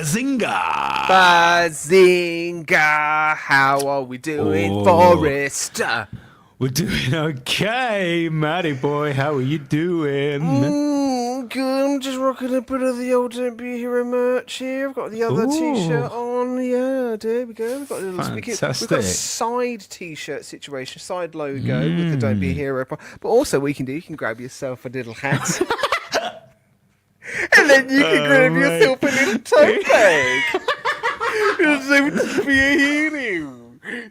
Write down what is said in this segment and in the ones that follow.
Bazinga! Bazinga! How are we doing, Forrest? We're doing okay, Matty boy. How are you doing? Good. I'm just rocking a bit of the old Don't Be a Hero merch here. I've got the other t-shirt on. Yeah, there we go. We've got a little Fantastic. we've got a side t-shirt situation, side logo with the Don't Be a Hero. But also, what you can grab yourself a little hat. And then you can grab yourself a little tote bag. Don't be a hero.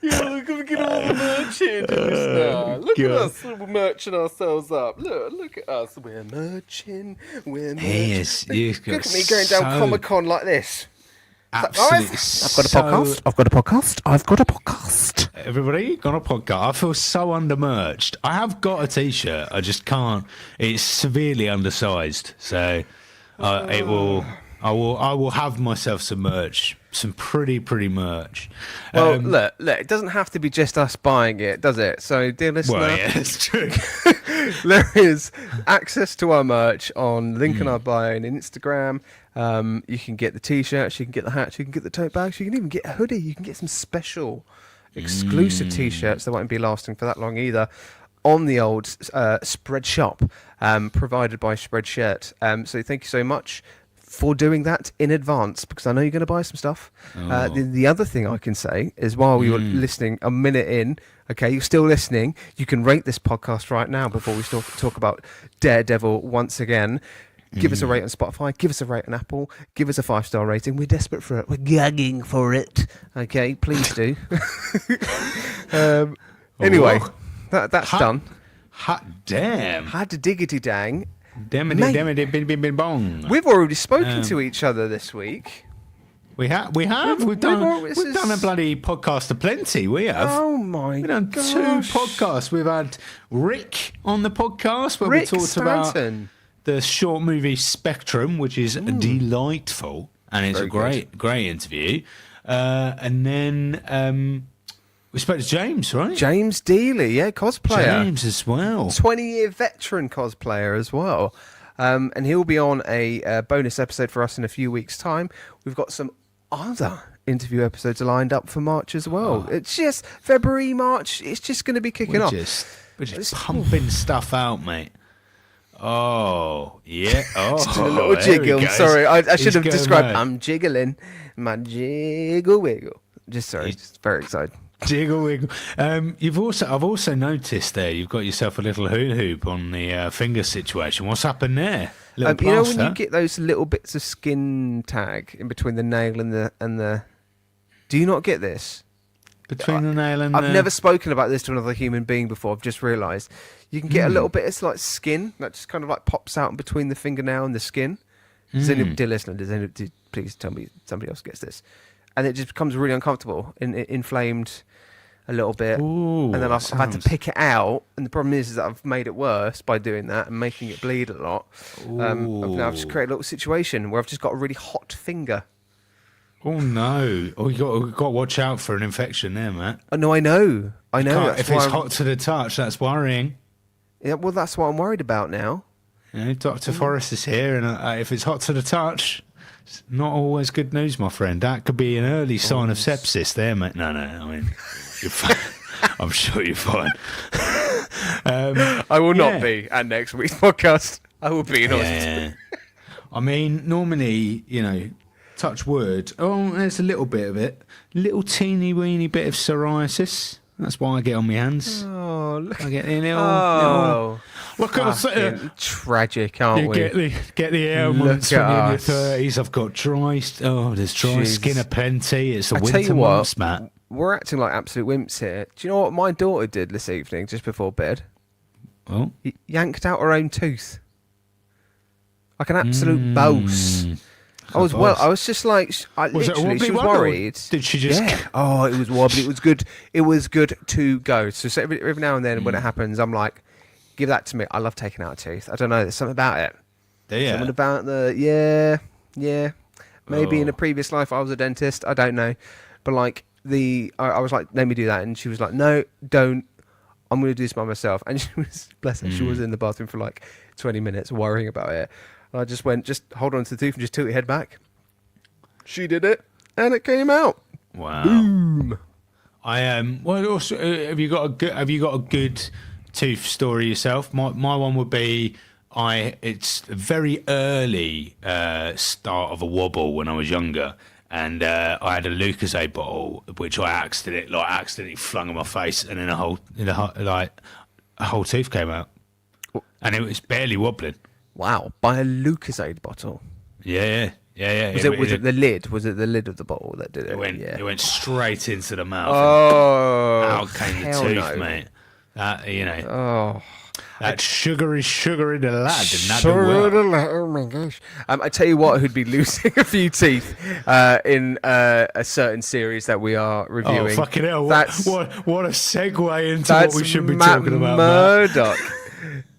Yeah, look at all the merch here, listener. Look at us, we're merching ourselves up. Look at us, we're merching. Yes, you've got look at me going down Comic-Con like this. Absolutely. I've got a podcast. Everybody got a podcast. I feel so undermerched. I have got a t-shirt. I just can't. It's severely undersized. So I will have myself some merch. Some pretty merch. Well, look, it doesn't have to be just us buying it, does it? So, dear listener, well, yeah, it's true. there is access to our merch on link in our bio and Instagram. You can get the t-shirts, you can get the hats, you can get the tote bags, you can even get a hoodie. You can get some special, exclusive t-shirts that won't be lasting for that long either. On the old Spread Shop, provided by Spreadshirt. So, thank you so much for doing that in advance, because I know you're going to buy some stuff. The other thing I can say is, while we were listening a minute in, okay, you're still listening, you can rate this podcast right now before we talk about Daredevil once again. Give us a rate on Spotify, give us a rate on Apple, give us a 5-star rating. We're desperate for it. We're gagging for it. Okay, please do. Anyway, that's done. Hot damn. Had to diggity dang. Demity bong. We've already spoken to each other this week. We have. We've done a bloody podcast aplenty. We have. Oh my! We've done gosh. 2 podcasts. We've had Rick on the podcast where we talked about the short movie Spectrum, which is delightful, and it's Very great interview. And then we spoke to James, right? James Dealey, cosplayer. James as well. 20-year veteran cosplayer as well. And he'll be on a bonus episode for us in a few weeks' time. We've got some other interview episodes lined up for March as well. It's just February, March. It's just going to be kicking off. We're just pumping stuff out, mate. Oh, yeah. Oh, just a little jiggle. Sorry, I should have described. I'm jiggling. My jiggle wiggle. Just very excited. Jiggle wiggle. I've also noticed there you've got yourself a little hula hoop on the finger situation. What's happened there? You know when you get those little bits of skin tag in between the nail and the. Do you not get this? Between the nail and I've never spoken about this to another human being before. I've just realised you can get a little bit. It's like skin that just kind of like pops out in between the fingernail and the skin. Dear listener, please tell me somebody else gets this, and it just becomes really uncomfortable and inflamed a little bit. Ooh, and then I've had to pick it out, and the problem is that I've made it worse by doing that and making it bleed a lot. I've just created a little situation where I've just got a really hot finger. Oh no! Oh, you got to watch out for an infection there, Matt. Oh no, I know. If it's hot to the touch, that's worrying. Yeah, well, that's what I'm worried about now. You know, Dr. Forrest is here, and if it's hot to the touch, it's not always good news, my friend. That could be an early sign of sepsis there, mate. No, I mean, you're fine. I'm sure you're fine. I will not be at next week's podcast. I will be in hospital. I mean, normally, touch wood. Oh, there's a little bit of it. Little teeny weeny bit of psoriasis. That's why I get on my hands. Oh, look. I get a little look at us. Tragic, aren't we? Get the ailments when you're in your 30s. I've got there's dry skin aplenty. It's the winter months, Matt. We're acting like absolute wimps here. Do you know what my daughter did this evening, just before bed? Oh? Yanked out her own tooth. Like an absolute boss. I was just like, she was worried. Did she just? Yeah. Oh, it was wobbly. It was good. It was good to go. So every now and then when it happens, I'm like, give that to me. I love taking out a tooth. I don't know. There's something about it. Yeah. Something about yeah. Maybe in a previous life I was a dentist. I don't know. But like I was like, let me do that, and she was like, no, don't. I'm going to do this by myself. And she was, bless her, she was in the bathroom for like 20 minutes worrying about it. And I just went, just hold on to the tooth and just tilt your head back. She did it, and it came out. Wow. Boom. Well, also, have you got a good tooth story yourself? My one would be it's a very early start of a wobble when I was younger, and I had a Lucozade bottle which I accidentally flung in my face, and then a whole tooth came out, and it was barely wobbling. Wow, by a Lucozade bottle. Yeah. Was it the lid? Was it the lid of the bottle that did it? It went straight into the mouth. Oh, out came the tooth, mate. That sugar is sugar in the lad, and that don't work. Oh my gosh! I tell you what, who'd be losing a few teeth in a certain series that we are reviewing. Oh fucking hell! What a segue into what we should be Matt talking about. Murdock.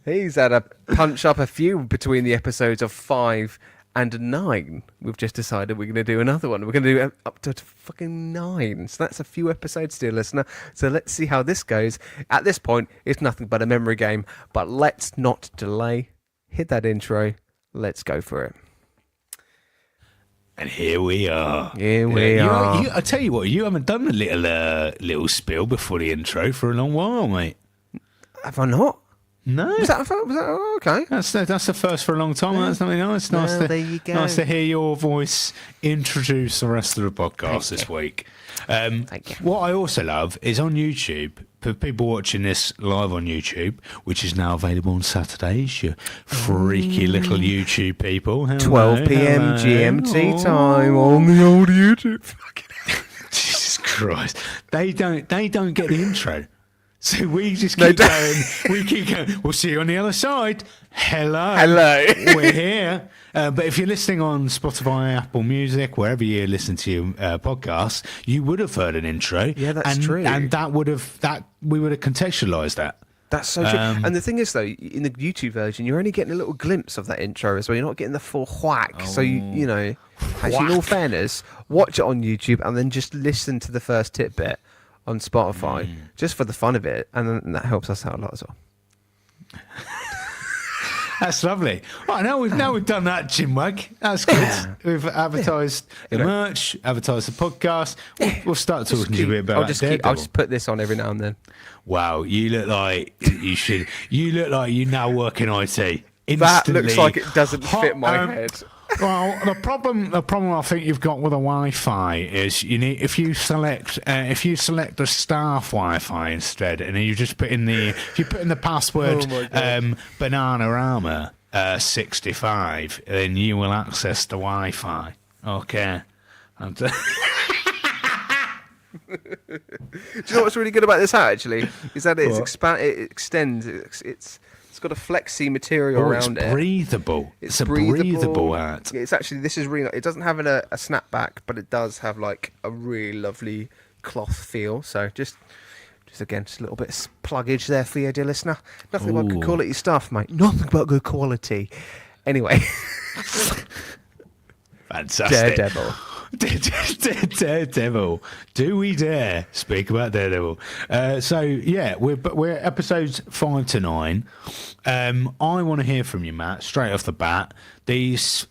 He's had a punch up a few between the episodes of 5 and 9. We've just decided we're going to do another one. We're going to do up to fucking 9. So that's a few episodes, dear listener. So let's see how this goes. At this point, it's nothing but a memory game. But let's not delay. Hit that intro. Let's go for it. And here we are. I I tell you what, you haven't done a little spiel before the intro for a long while, mate. Have I not? No. Was that oh, okay? That's the first for a long time. That's something nice. Well, there you go. Nice to hear your voice introduce the rest of the podcast this week. Thank you. What I also love is on YouTube, for people watching this live on YouTube, which is now available on Saturdays, you freaky little YouTube people. Hello, 12 p.m. hello. GMT time on the old YouTube. Jesus Christ. They don't get the intro. So we just keep going. We keep going. We'll see you on the other side. Hello. We're here. But if you're listening on Spotify, Apple Music, wherever you listen to your podcasts, you would have heard an intro. Yeah, that's true. And we would have contextualised that. That's so true. And the thing is, though, in the YouTube version, you're only getting a little glimpse of that intro as well. You're not getting the full whack. So, you know, actually, in all fairness, watch it on YouTube and then just listen to the first tidbit on Spotify, just for the fun of it, and then that helps us out a lot as well. That's lovely. Right, now we've done that, Chinwag. That's good. We've advertised the merch, advertised the podcast. We'll start talking to you a bit about Daredevil. I'll just put this on every now and then. Wow, you look like you should. You look like you now work in IT. Instantly. That looks like it doesn't fit my head. Well, the problem I think you've got with the Wi-Fi is you need if you select the staff Wi-Fi instead, and then you just put in the password Bananarama 65, then you will access the Wi-Fi. Okay. Do you know what's really good about this hat actually? Is that it extends. It's got a flexi material around it. It's breathable. It's a breathable hat. It's actually, this is really, it doesn't have a snapback, but it does have like a really lovely cloth feel. So just again, just a little bit of pluggage there for you, dear listener. Nothing but good quality stuff, mate. Nothing but good quality. Anyway. Fantastic. Daredevil. Daredevil. Do we dare speak about Daredevil? So yeah, we're episodes 5 to 9. I want to hear from you, Matt, straight off the bat. These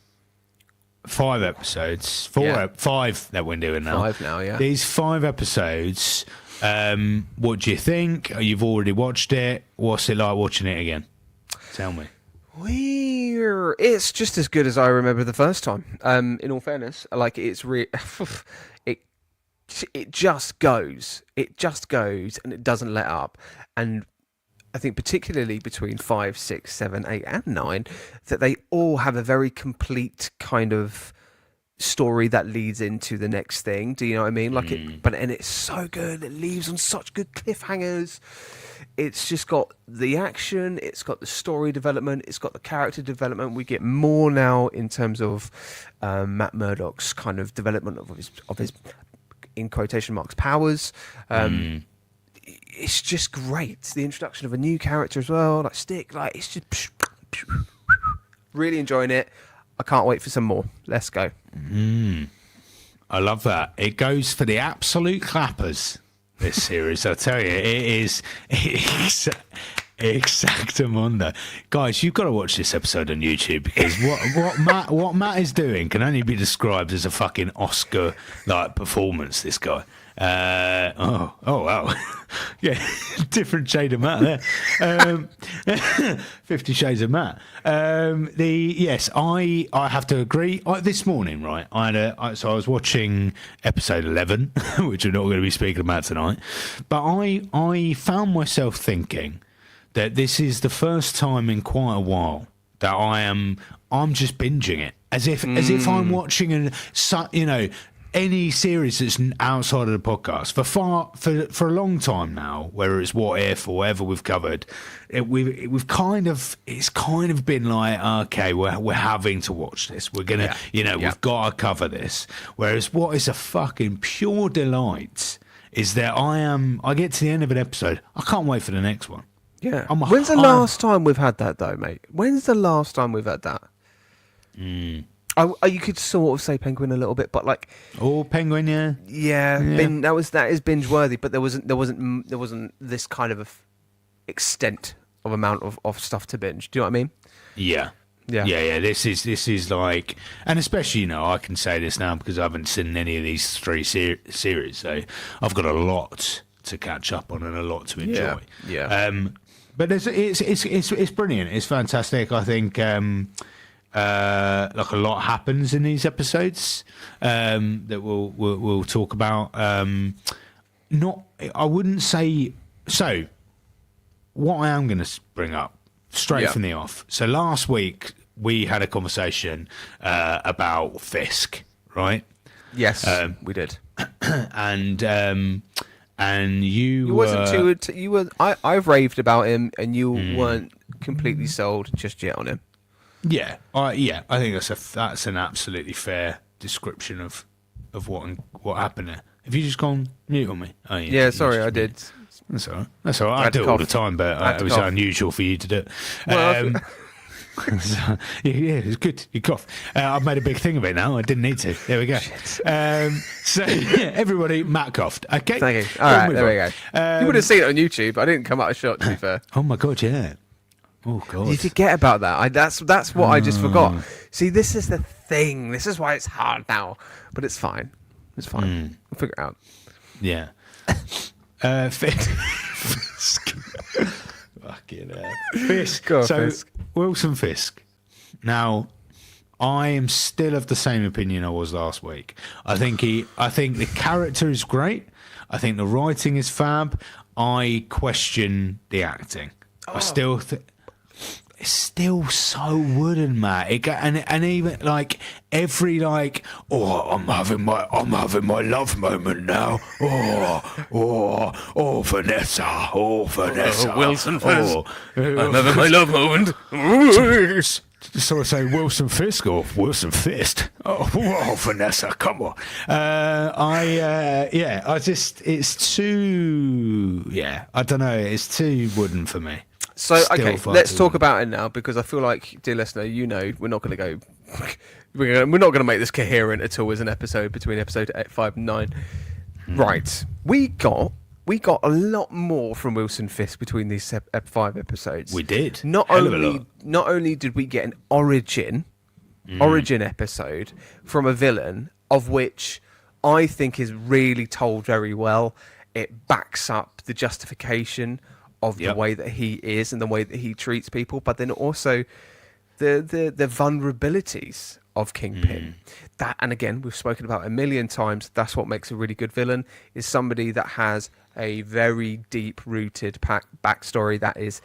5 episodes, 5 that we're doing now. 5 now, yeah. These 5 episodes. What do you think? You've already watched it. What's it like watching it again? Tell me. It's just as good as I remember the first time. In all fairness, like it's it just goes, and it doesn't let up. And I think particularly between 5, 6, 7, 8, and 9, that they all have a very complete kind of story that leads into the next thing. Do you know what I mean? Like and it's so good. It leaves on such good cliffhangers. It's just got the action, it's got the story development, it's got the character development. We get more now in terms of Matt Murdock's kind of development of his in quotation marks powers. It's just great. The introduction of a new character as well, like Stick. Like it's just really enjoying it. I can't wait for some more. Let's go. I love that. It goes for the absolute clappers. This series, I tell you, it's Exactamundo. Guys, you've got to watch this episode on YouTube because what Matt is doing can only be described as a fucking Oscar like performance. This guy. Oh wow. Yeah, different shade of Matt there. 50 Shades of Matt. Yes, I have to agree. This morning, right? So I was watching episode 11, which we're not going to be speaking about tonight. But I found myself thinking that this is the first time in quite a while that I'm just binging it as if I'm watching any series that's outside of the podcast for a long time now, whether it's What If or whatever we've covered, it's kind of been like, okay, we're having to watch this. We're gonna, we've got to cover this. Whereas what is a fucking pure delight is that I get to the end of an episode, I can't wait for the next one. Yeah. When's the last time we've had that though, mate? When's the last time we've had that? You could sort of say Penguin a little bit, but like Penguin, yeah. That is binge worthy, but there wasn't this kind of extent of amount of stuff to binge. Do you know what I mean? Yeah. This is like, and especially I can say this now because I haven't seen any of these three series, so I've got a lot to catch up on and a lot to enjoy. Yeah. But it's brilliant. It's fantastic. I think. Like a lot happens in these episodes that we'll talk about. I wouldn't say so. What I am going to bring up straight from the off. So last week we had a conversation about Fisk, right? Yes, we did. And you wasn't too. You were. I've raved about him, and you weren't completely sold just yet on him. Yeah, I think that's an absolutely fair description of what happened there. Have you just gone mute on me? Oh, yeah, sorry, I did. That's all right. I do it all the time, but it was unusual for you to do it. Well, yeah, it's good. You cough. I've made a big thing of it now. I didn't need to. There we go. So everybody, Matt coughed. Okay. Thank you. All right, there we go. You would have seen it on YouTube. I didn't come out of shot, to be fair. Oh my god, yeah. Oh god. You forget about that. That's what I just forgot. See, this is the thing. This is why it's hard now. But it's fine. It's fine. We'll figure it out. Yeah. Fisk. Fucking hell. Fisk. Go on, Fisk. Wilson Fisk. Now, I am still of the same opinion I was last week. I think the character is great. I think the writing is fab. I question the acting. I still think it's still so wooden, Matt. And even like every I'm having my love moment now. Vanessa. Wilson Fisk. I'm having my love moment. So I say Wilson Fisk or Wilson Fist. Oh, Vanessa, come on. It's too. Yeah, I don't know. It's too wooden for me. So okay, let's talk about it now because I feel like, dear listener, we're not going to go. We're not going to make this coherent at all as an episode between episode 5 and 9. Right, we got a lot more from Wilson Fisk between these 5 episodes. We did. Not only did we get an origin episode from a villain, of which I think is really told very well. It backs up the justification of the way that he is and the way that he treats people, but then also the vulnerabilities of Kingpin. That, and again, we've spoken about a million times, that's what makes a really good villain, is somebody that has a very deep-rooted backstory that is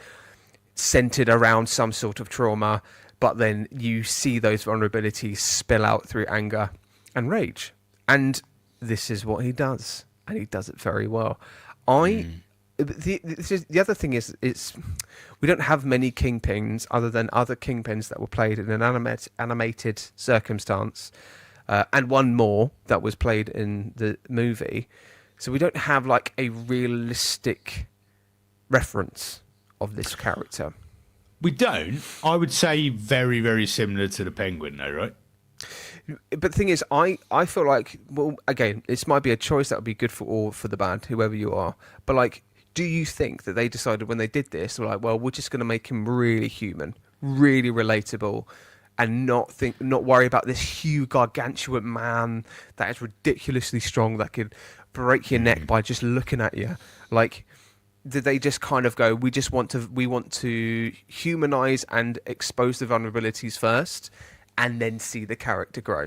centered around some sort of trauma, but then you see those vulnerabilities spill out through anger and rage. And this is what he does, and he does it very well. The other thing is, we don't have many Kingpins other than other Kingpins that were played in an animated circumstance, and one more that was played in the movie. So we don't have like a realistic reference of this character. We don't. I would say very, very similar to the Penguin, though, right? But the thing is, I feel like, well, again, this might be a choice that would be good for the band, whoever you are. But like, Do you think that they decided when they did this, like, well, we're just going to make him really human, really relatable, and not worry about this huge gargantuan man that is ridiculously strong that could break your neck by just looking at you? Like, did they just kind of go, we want to humanize and expose the vulnerabilities first, and then see the character grow?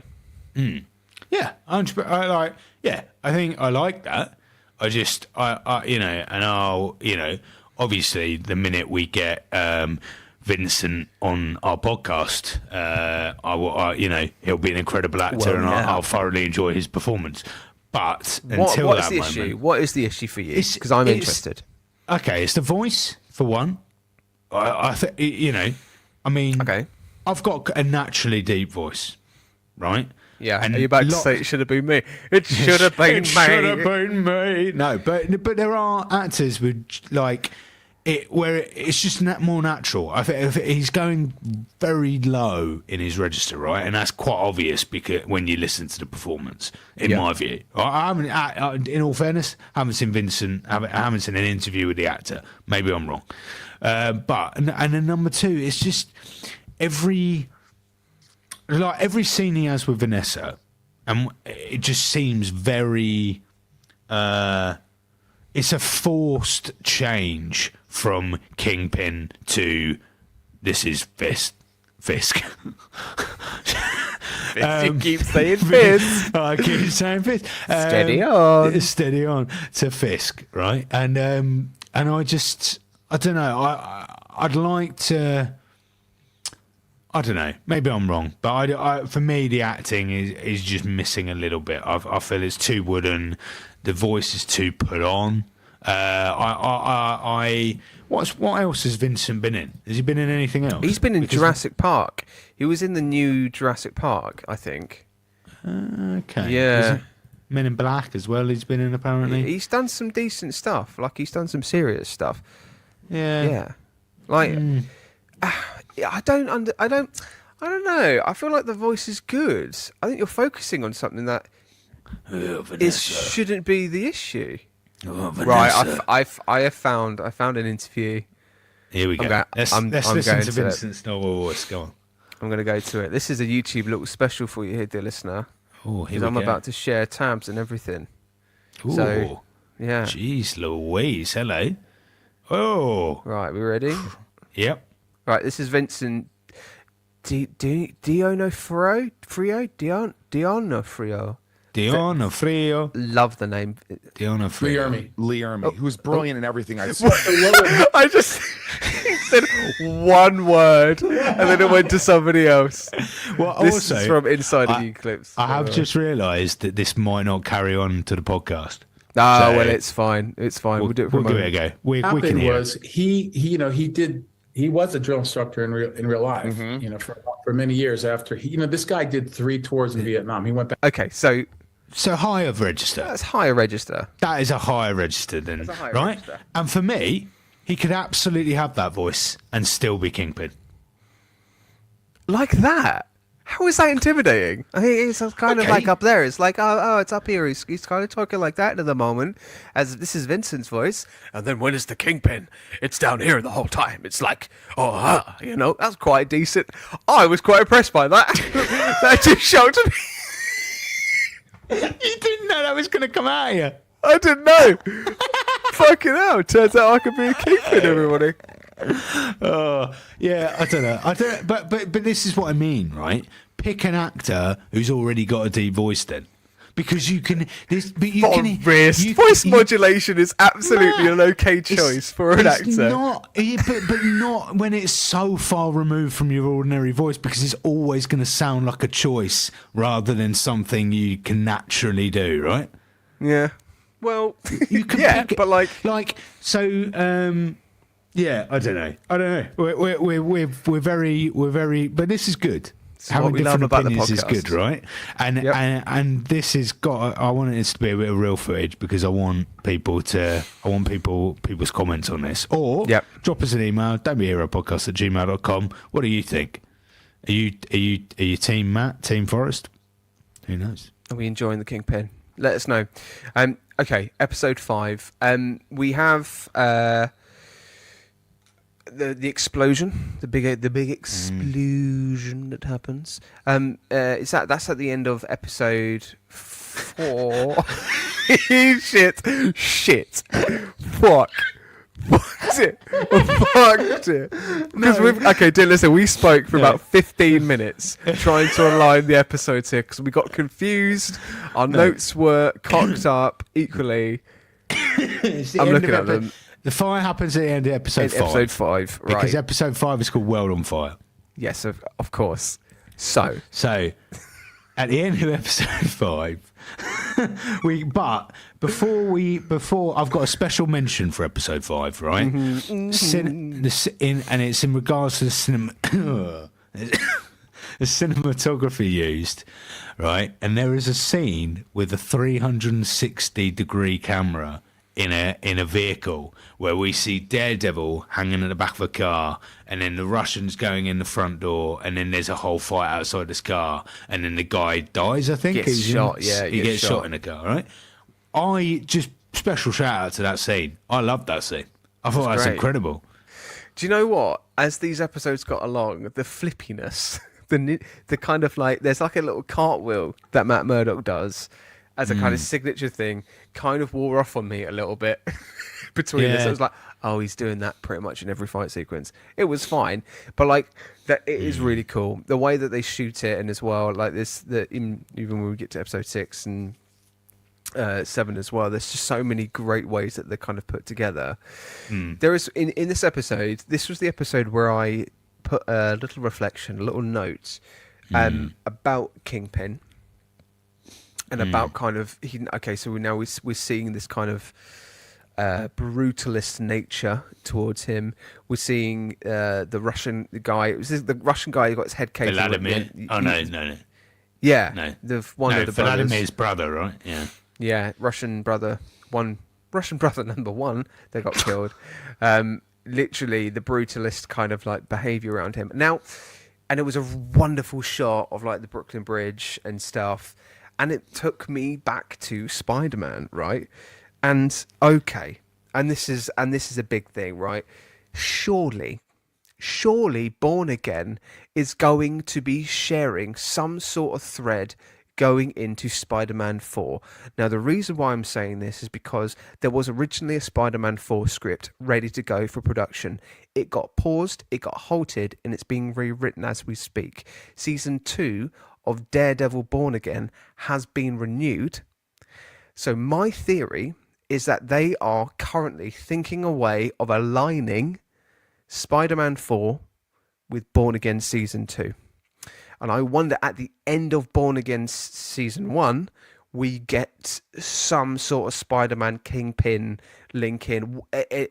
Yeah, I think I like that. Obviously, the minute we get Vincent on our podcast, he'll be an incredible actor, and I'll thoroughly enjoy his performance. But until what's that the moment, issue? What is the issue for you? Because I'm interested. Okay, it's the voice for one. Okay, I've got a naturally deep voice, right? Yeah, and are you about to say it should have been me? It should have been me. Should have been me. No, but there are actors with like it where it's just more natural. I think he's going very low in his register, right, and that's quite obvious because when you listen to the performance, in my view. I haven't, in all fairness, I haven't seen Vincent. I haven't seen an interview with the actor. Maybe I'm wrong, but then number two, it's just every scene he has with Vanessa, and it just seems very. It's a forced change from Kingpin to this is Fisk. You keep saying Fisk. I keep saying Fisk. Steady on. Steady on to Fisk, right? And I don't know. I'd like to. I don't know. Maybe I'm wrong, but for me, the acting is just missing a little bit. I feel it's too wooden. The voice is too put on. What else has Vincent been in? Has he been in anything else? He's been in Jurassic Park. He was in the new Jurassic Park, I think. Okay. Yeah. Men in Black as well. He's been in apparently. He's done some decent stuff. Like he's done some serious stuff. Yeah. Yeah. Like. I don't know. I feel like the voice is good. I think you're focusing on something that shouldn't be the issue. Right. I found an interview. Here we go. Let's listen to Vincent's novel voice. Go on. I'm going to go to it. This is a YouTube little special for you here, dear listener. Oh, here we I'm go. about to share tabs and everything. Ooh. So, yeah. Jeez Louise. Hello. Oh. Right. We ready? Yep. Right, this is Vincent D'Onofrio. Love the name. D'Onofrio. Lee Ermey, who's brilliant in everything I saw. I just said one word and then it went to somebody else. Well, This also, is from Inside of You clips. I have just realised that this might not carry on to the podcast. Well, it's fine. It's fine. We'll do it for a give it moment. a go. We can happened hear was he was a drill instructor in real life, for many years after this guy did 3 tours in Vietnam. He went back. Okay, so higher register. that's higher register. That is a higher register than right. Register. And for me, he could absolutely have that voice and still be Kingpin. Like that? How is that intimidating? I think it's kind of like up there. It's like, oh, it's up here. He's kind of talking like that at the moment, as this is Vincent's voice. And then when it's the Kingpin, it's down here the whole time. It's like, that's quite decent. I was quite impressed by that. That just shocked me. You didn't know that was going to come out of you. I didn't know. Fucking hell. Turns out I could be a Kingpin, everybody. Oh, yeah, I don't know. But this is what I mean, right? Pick an actor who's already got a deep voice, then, because you can. Voice modulation is absolutely an okay choice for an actor. But not when it's so far removed from your ordinary voice, because it's always going to sound like a choice rather than something you can naturally do, right? Yeah. Well, you can pick it, but yeah, I don't know. We're very, but this is good. Having what we love different about the opinions is podcast. good, right? And this has got. I want it to be a bit of real footage because I want people's comments on this. Or drop us an email, dontbeaheropodcast@gmail.com. What do you think? Are you team Matt, team Forrest? Who knows? Are we enjoying the Kingpin? Let us know. okay, episode 5. We have the explosion, the big explosion that happens. That's at the end of episode 4. Shit. Fucked it. Because okay, dear, listen, we spoke for about 15 minutes trying to align the episodes here because we got confused. Our notes were cocked up equally. I'm looking at them. The fire happens at the end of episode 5. Episode 5, right. Because episode 5 is called World on Fire. Yes, of course. So, at the end of episode 5, before I've got a special mention for episode 5, right? And it's in regards to the the cinematography used, right? And there is a scene with a 360-degree camera in a vehicle where we see Daredevil hanging at the back of a car, and then the Russians going in the front door, and then there's a whole fight outside this car, and then the guy dies. I think he gets shot in the car. Right? I just special shout out to that scene. I loved that scene. I thought that's incredible. Do you know what? As these episodes got along, the flippiness, the kind of like, there's like a little cartwheel that Matt Murdock does as a kind of signature thing, kind of wore off on me a little bit between this. It was like, oh, he's doing that pretty much in every fight sequence. It was fine, but like that, it is really cool the way that they shoot it, and as well like this. Even when we get to episode 6 and 7 as well, there's just so many great ways that they're kind of put together. There is in this episode. This was the episode where I put a little reflection, a little note about Kingpin. And about kind of so we're seeing this kind of brutalist nature towards him. We're seeing the Russian guy. It was the Russian guy who got his head caved. Vladimir. No. Yeah, No. One of the brothers. Vladimir's brother, right? Yeah. Yeah, Russian brother number 1 that got killed. Literally the brutalist kind of like behavior around him. Now, and it was a wonderful shot of like the Brooklyn Bridge and stuff. And it took me back to Spider-Man, right? And okay, and this is a big thing, right? Surely Born Again is going to be sharing some sort of thread going into Spider-Man 4. Now, the reason why I'm saying this is because there was originally a Spider-Man 4 script ready to go for production. It got paused, it got halted, and it's being rewritten as we speak. Season 2 of Daredevil Born Again has been renewed. So my theory is that they are currently thinking a way of aligning Spider-Man 4 with Born Again Season 2. And I wonder at the end of Born Again Season 1, we get some sort of Spider-Man Kingpin link in,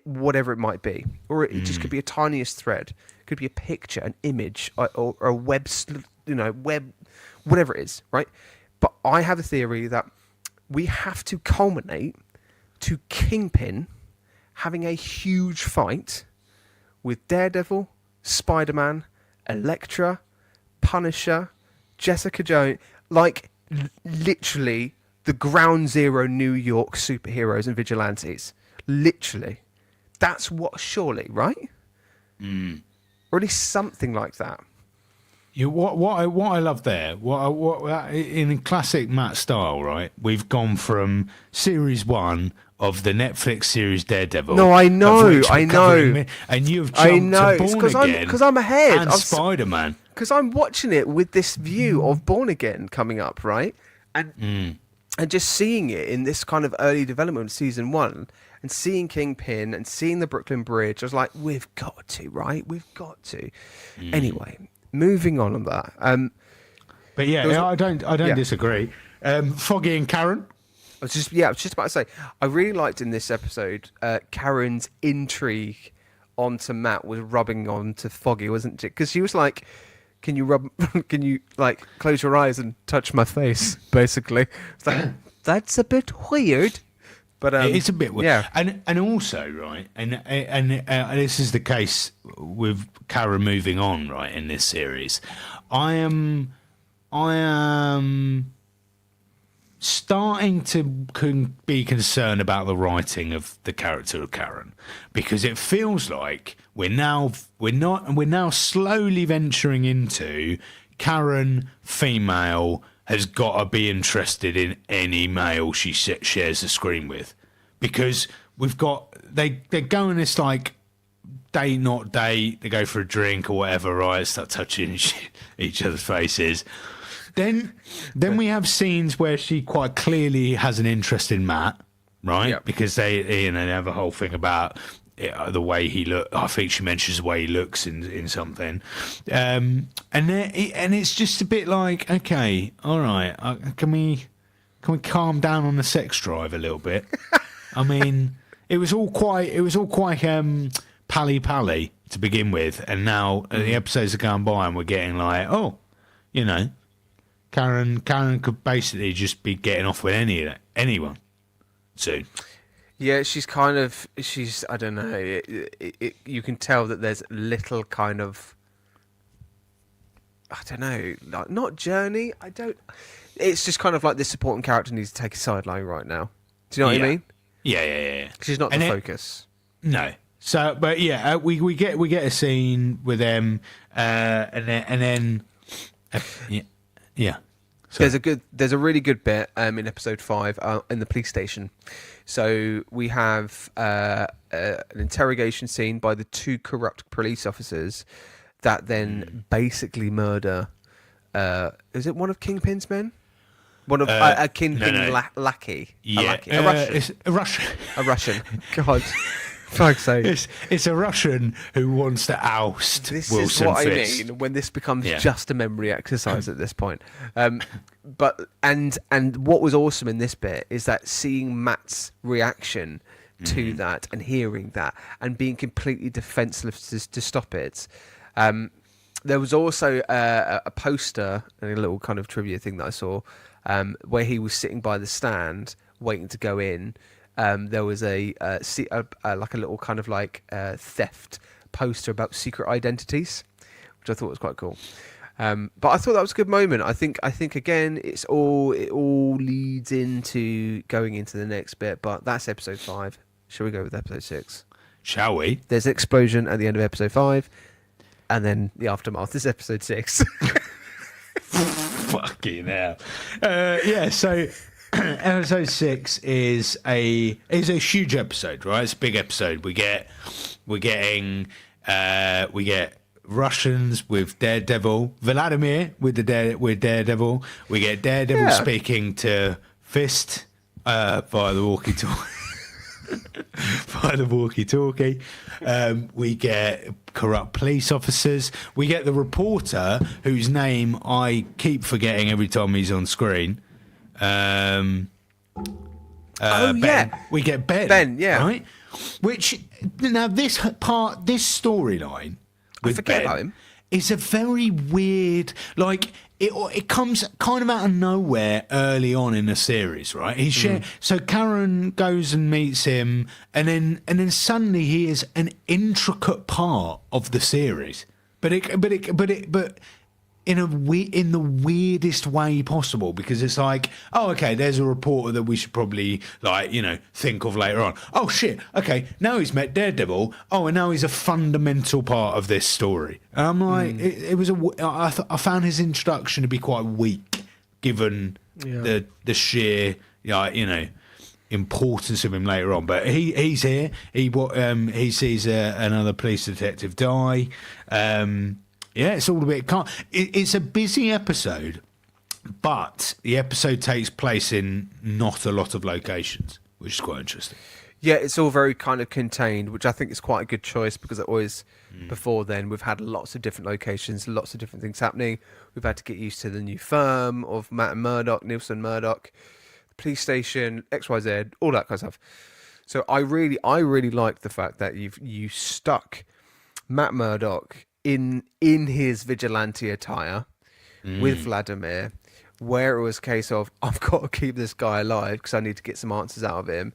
whatever it might be. Or it just could be a tiniest thread. It could be a picture, an image, or a web, whatever it is, right? But I have a theory that we have to culminate to Kingpin having a huge fight with Daredevil, Spider-Man, Elektra, Punisher, Jessica Jones, like literally the ground zero New York superheroes and vigilantes. Literally. That's what, surely, right? Or at least something like that. What I love there, in classic Matt style, right? We've gone from series 1 of the Netflix series Daredevil. No, I know, and you've jumped to Born Again, because I'm ahead. And Spider-Man. Because I'm watching it with this view of Born Again coming up, right? And just seeing it in this kind of early development of season 1, and seeing Kingpin and seeing the Brooklyn Bridge, I was like, we've got to, right? We've got to. Anyway, moving on that. But yeah, I don't disagree. Foggy and Karen. I was just about to say, I really liked in this episode, Karen's intrigue onto Matt was rubbing on to Foggy, wasn't it? Because she was like, can you like close your eyes and touch my face, basically. It's like, that's a bit weird. But it's a bit weird. Yeah. And also, right, and this is the case with Karen moving on, right, in this series. I am starting to be concerned about the writing of the character of Karen, because it feels like we're now slowly venturing into Karen female has got to be interested in any male she shares the screen with, because we've got they're going this like date not date, they go for a drink or whatever, right? Start touching each other's faces. Then we have scenes where she quite clearly has an interest in Matt, right? Yep. Because they have a whole thing about the way he look. I think she mentions the way he looks in something, and it's just a bit like, okay, all right, can we calm down on the sex drive a little bit? I mean, it was all quite pally to begin with, and now the episodes are going by and we're getting like, oh, you know, Karen could basically just be getting off with anyone soon. Yeah, she's I don't know. You can tell that there's little kind of, I don't know, like, not journey. It's just kind of like this supporting character needs to take a sideline right now. Do you know what I mean? Yeah. She's not the focus. No. So, but yeah, we get a scene with them, and then yeah. So. There's a really good bit in episode 5 in the police station. So we have an interrogation scene by the 2 corrupt police officers that then basically murder. Is it one of Kingpin's men? One of a Kingpin lackey. Yeah, a Russian. It's a Russian. A Russian. God. Fuck's sake. It's a Russian who wants to oust This Wilson is what Fisk. I mean when this becomes just a memory exercise at this point. But what was awesome in this bit is that seeing Matt's reaction to that and hearing that and being completely defenseless to stop it. There was also a poster and a little kind of trivia thing that I saw where he was sitting by the stand waiting to go in. There was like a little kind of like theft poster about secret identities, which I thought was quite cool. But I thought that was a good moment. I think again, it all leads into going into the next bit. But that's episode 5. Shall we go with episode 6? Shall we? There's an explosion at the end of episode 5, and then the aftermath is episode 6. Fucking hell. Yeah. So. Episode 6 is a huge episode, right? It's a big episode. We get Russians with Daredevil, Vladimir with Daredevil. We get Daredevil speaking to Fist via the walkie-talkie. We get corrupt police officers. We get the reporter whose name I keep forgetting every time he's on screen. Ben. We get Ben. Ben, yeah. Right? Which, now this storyline with Ben about him. is a very weird, like, it comes kind of out of nowhere early on in the series, right? So Karen goes and meets him, and then suddenly he is an intricate part of the series. But in the weirdest way possible, because it's like, oh, okay, there's a reporter that we should probably, like, you know, think of later on. Oh shit, okay, now he's met Daredevil. Oh, and now he's a fundamental part of this story. And I'm like, I found his introduction to be quite weak, given the sheer, you know, importance of him later on. But he's here. He sees another police detective die. Yeah, it's all a bit. It's a busy episode, but the episode takes place in not a lot of locations, which is quite interesting. Yeah, it's all very kind of contained, which I think is quite a good choice, because it always, before then, we've had lots of different locations, lots of different things happening. We've had to get used to the new firm of Matt and Murdoch, Nielsen Murdoch, the police station, XYZ, all that kind of stuff. So I really like the fact that you stuck Matt Murdoch in his vigilante attire with Vladimir, where it was a case of, I've got to keep this guy alive because I need to get some answers out of him.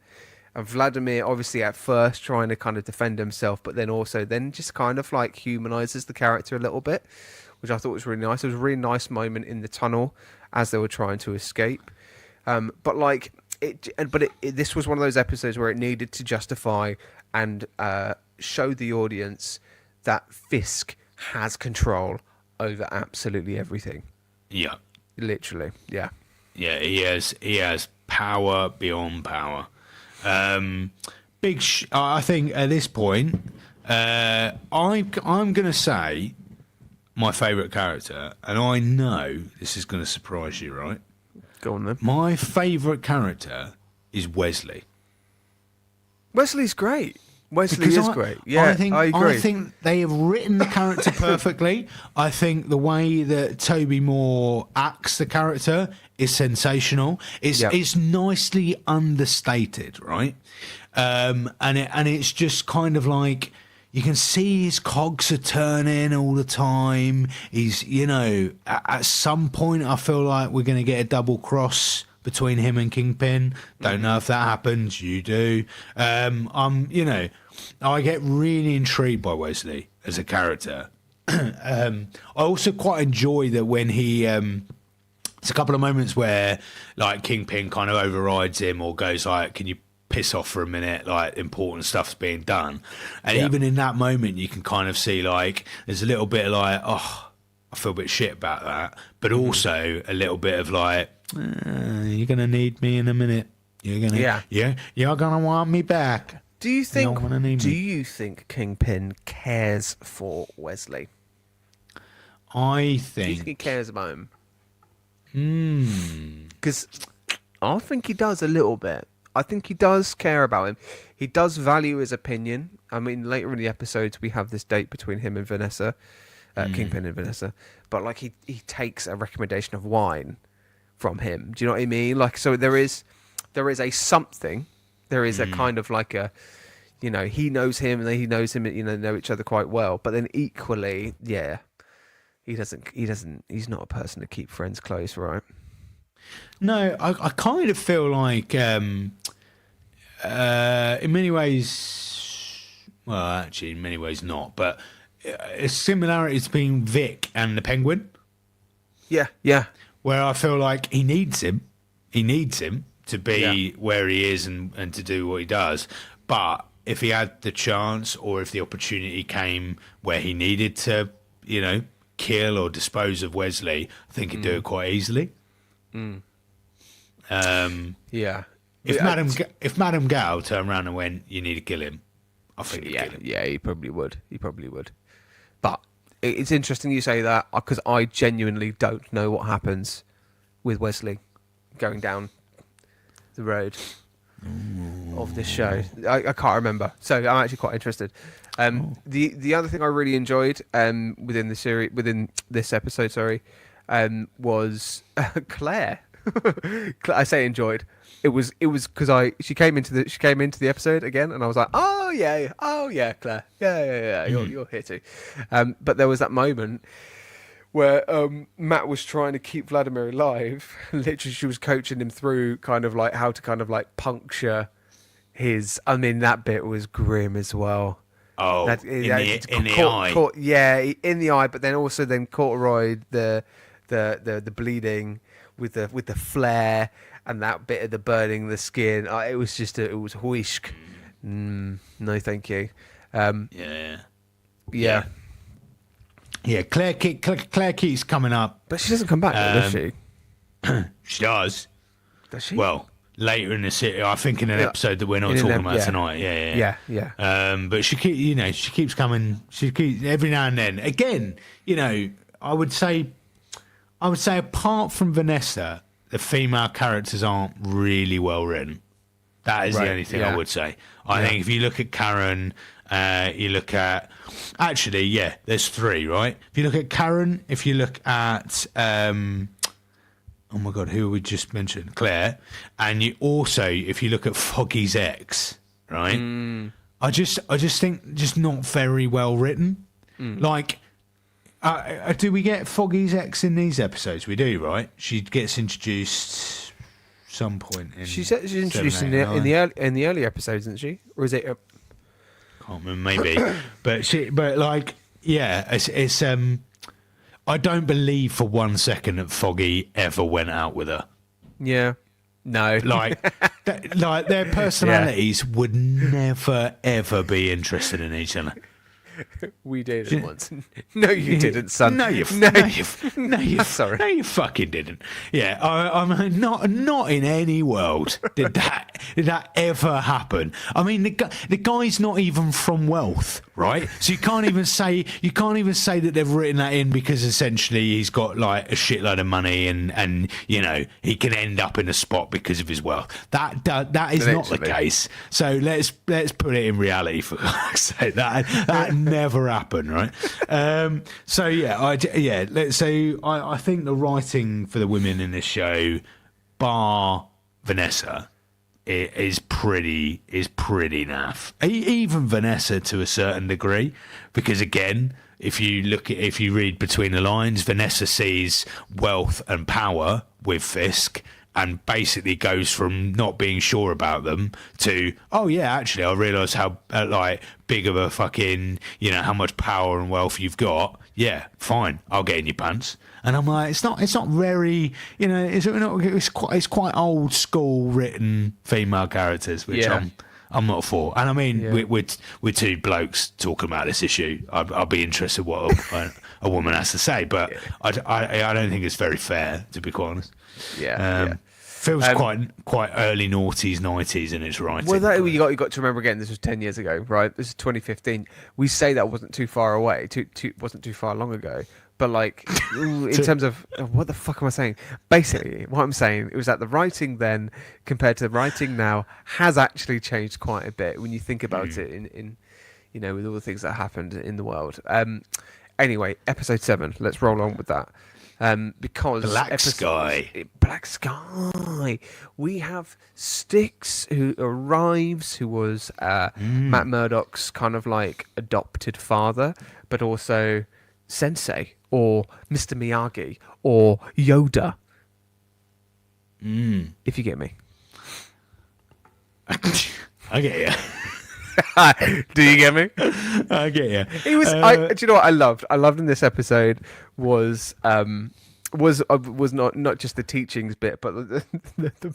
And Vladimir, obviously at first trying to kind of defend himself, but then also just kind of like humanizes the character a little bit, which I thought was really nice. It was a really nice moment in the tunnel as they were trying to escape. But like this was one of those episodes where it needed to justify and show the audience that Fisk has control over absolutely everything. Yeah. Literally, yeah. Yeah, he has power beyond power. I think at this point, I'm going to say my favourite character, and I know this is going to surprise you, right? Go on then. My favourite character is Wesley. Wesley's great. Wesley Because is great. Yeah, I agree. I think they have written the character perfectly. I think the way that Toby Moore acts the character is sensational. It's nicely understated, right? And it's just kind of like you can see his cogs are turning all the time. He's, at some point I feel like we're going to get a double cross between him and Kingpin. Don't know if that happens. You do. I get really intrigued by Wesley as a character. I also quite enjoy that when he... It's a couple of moments where, like, Kingpin kind of overrides him or goes like, can you piss off for a minute, like, important stuff's being done. And even in that moment, you can kind of see, like, there's a little bit of like, oh, I feel a bit shit about that. But also a little bit of like, you're going to need me in a minute. You're going to, you're going to want me back. Do you think Kingpin cares for Wesley? I Do think... you think he cares about him? Because I think he does a little bit. I think he does care about him. He does value his opinion. I mean, later in the episodes, we have this date between him and Vanessa, Kingpin and Vanessa. But like, he takes a recommendation of wine from him. Do you know what I mean? Like, so there is a something. There is a kind of like a, he knows him and he knows him. Know each other quite well. But then equally, he's not a person to keep friends close, right? No, I kind of feel like, in many ways, well, actually, in many ways not, but a similarity between Vic and the Penguin. Yeah. Where I feel like he needs him. He needs him to be where he is and to do what he does. But if he had the chance or if the opportunity came where he needed to, kill or dispose of Wesley, I think he'd do it quite easily. If Madame Gal turned around and went, "You need to kill him," I think he'd kill him. Yeah, he probably would. But it's interesting you say that because I genuinely don't know what happens with Wesley going down the road of this show. I can't remember, so I'm actually quite interested. The other thing I really enjoyed within this episode, was Claire. I say enjoyed. It was because she came into the episode again, and I was like, oh yeah, Claire, yeah, you're here too. But there was that moment where Matt was trying to keep Vladimir alive. Literally, she was coaching him through kind of like how to kind of like puncture his. I mean, that bit was grim as well. Oh, in the eye. In the eye, but then also cauterized the bleeding with the flare and that bit of the burning the skin. It was just it was whisk. No, thank you. Yeah. Claire keeps coming up, but she doesn't come back, does she? She does. Does she? Well, later in the series, I think in an episode that we're not talking about tonight. Yeah. But she keeps coming. She keeps every now and then. Again, I would say apart from Vanessa, the female characters aren't really well written. That is the only thing I would say. I think if you look at Karen, you look at... Actually, there's three, right? If you look at Karen, if you look at... oh my God, who we just mentioned? Claire. And you also, if you look at Foggy's ex, right? I just think just not very well written. Like... do we get Foggy's ex in these episodes? We do, right? She gets introduced some point in. She's introduced in the early episodes, isn't she? Or is it? Can't remember, maybe. It's. I don't believe for 1 second that Foggy ever went out with her. Yeah. No. Like, like their personalities would never ever be interested in each other. We did it once. No, you didn't, son. No, you Sorry. No, you fucking didn't. Yeah, I mean, not in any world did that ever happen. I mean, the guy's not even from wealth, right? So you can't even say that they've written that in because essentially he's got like a shitload of money and you know he can end up in a spot because of his wealth. That is not the case. So let's put it in reality for God's sake. That never happened, right? So I think the writing for the women in this show, bar Vanessa, is pretty naff. Even Vanessa to a certain degree, because again, if you read between the lines, Vanessa sees wealth and power with Fisk, and basically goes from not being sure about them to, oh yeah, actually I realise how like big of a fucking, you know, how much power and wealth you've got. Yeah, fine, I'll get in your pants. And I'm like, it's not very, you know, it's quite old school written female characters, which I'm not for. And I mean, we're two blokes talking about this issue. I'll be interested what a woman has to say, but I don't think it's very fair, to be quite honest. Feels quite early noughties, 90s in its writing. Well, you got to remember again. This was 10 years ago, right? This is 2015. We say that wasn't too far away. Wasn't too far long ago. But like, in terms of what the fuck am I saying? Basically, what I'm saying it was that the writing then compared to the writing now has actually changed quite a bit when you think about it. In you know, with all the things that happened in the world. Anyway, episode 7. Let's roll on with that. Because Black Sky. We have Styx who arrives, who was Matt Murdock's kind of like adopted father, but also Sensei or Mr. Miyagi or Yoda. If you get me. I get you. Do you get me? I get you. He was. Do you know what I loved? I loved in this episode was not just the teachings bit, but the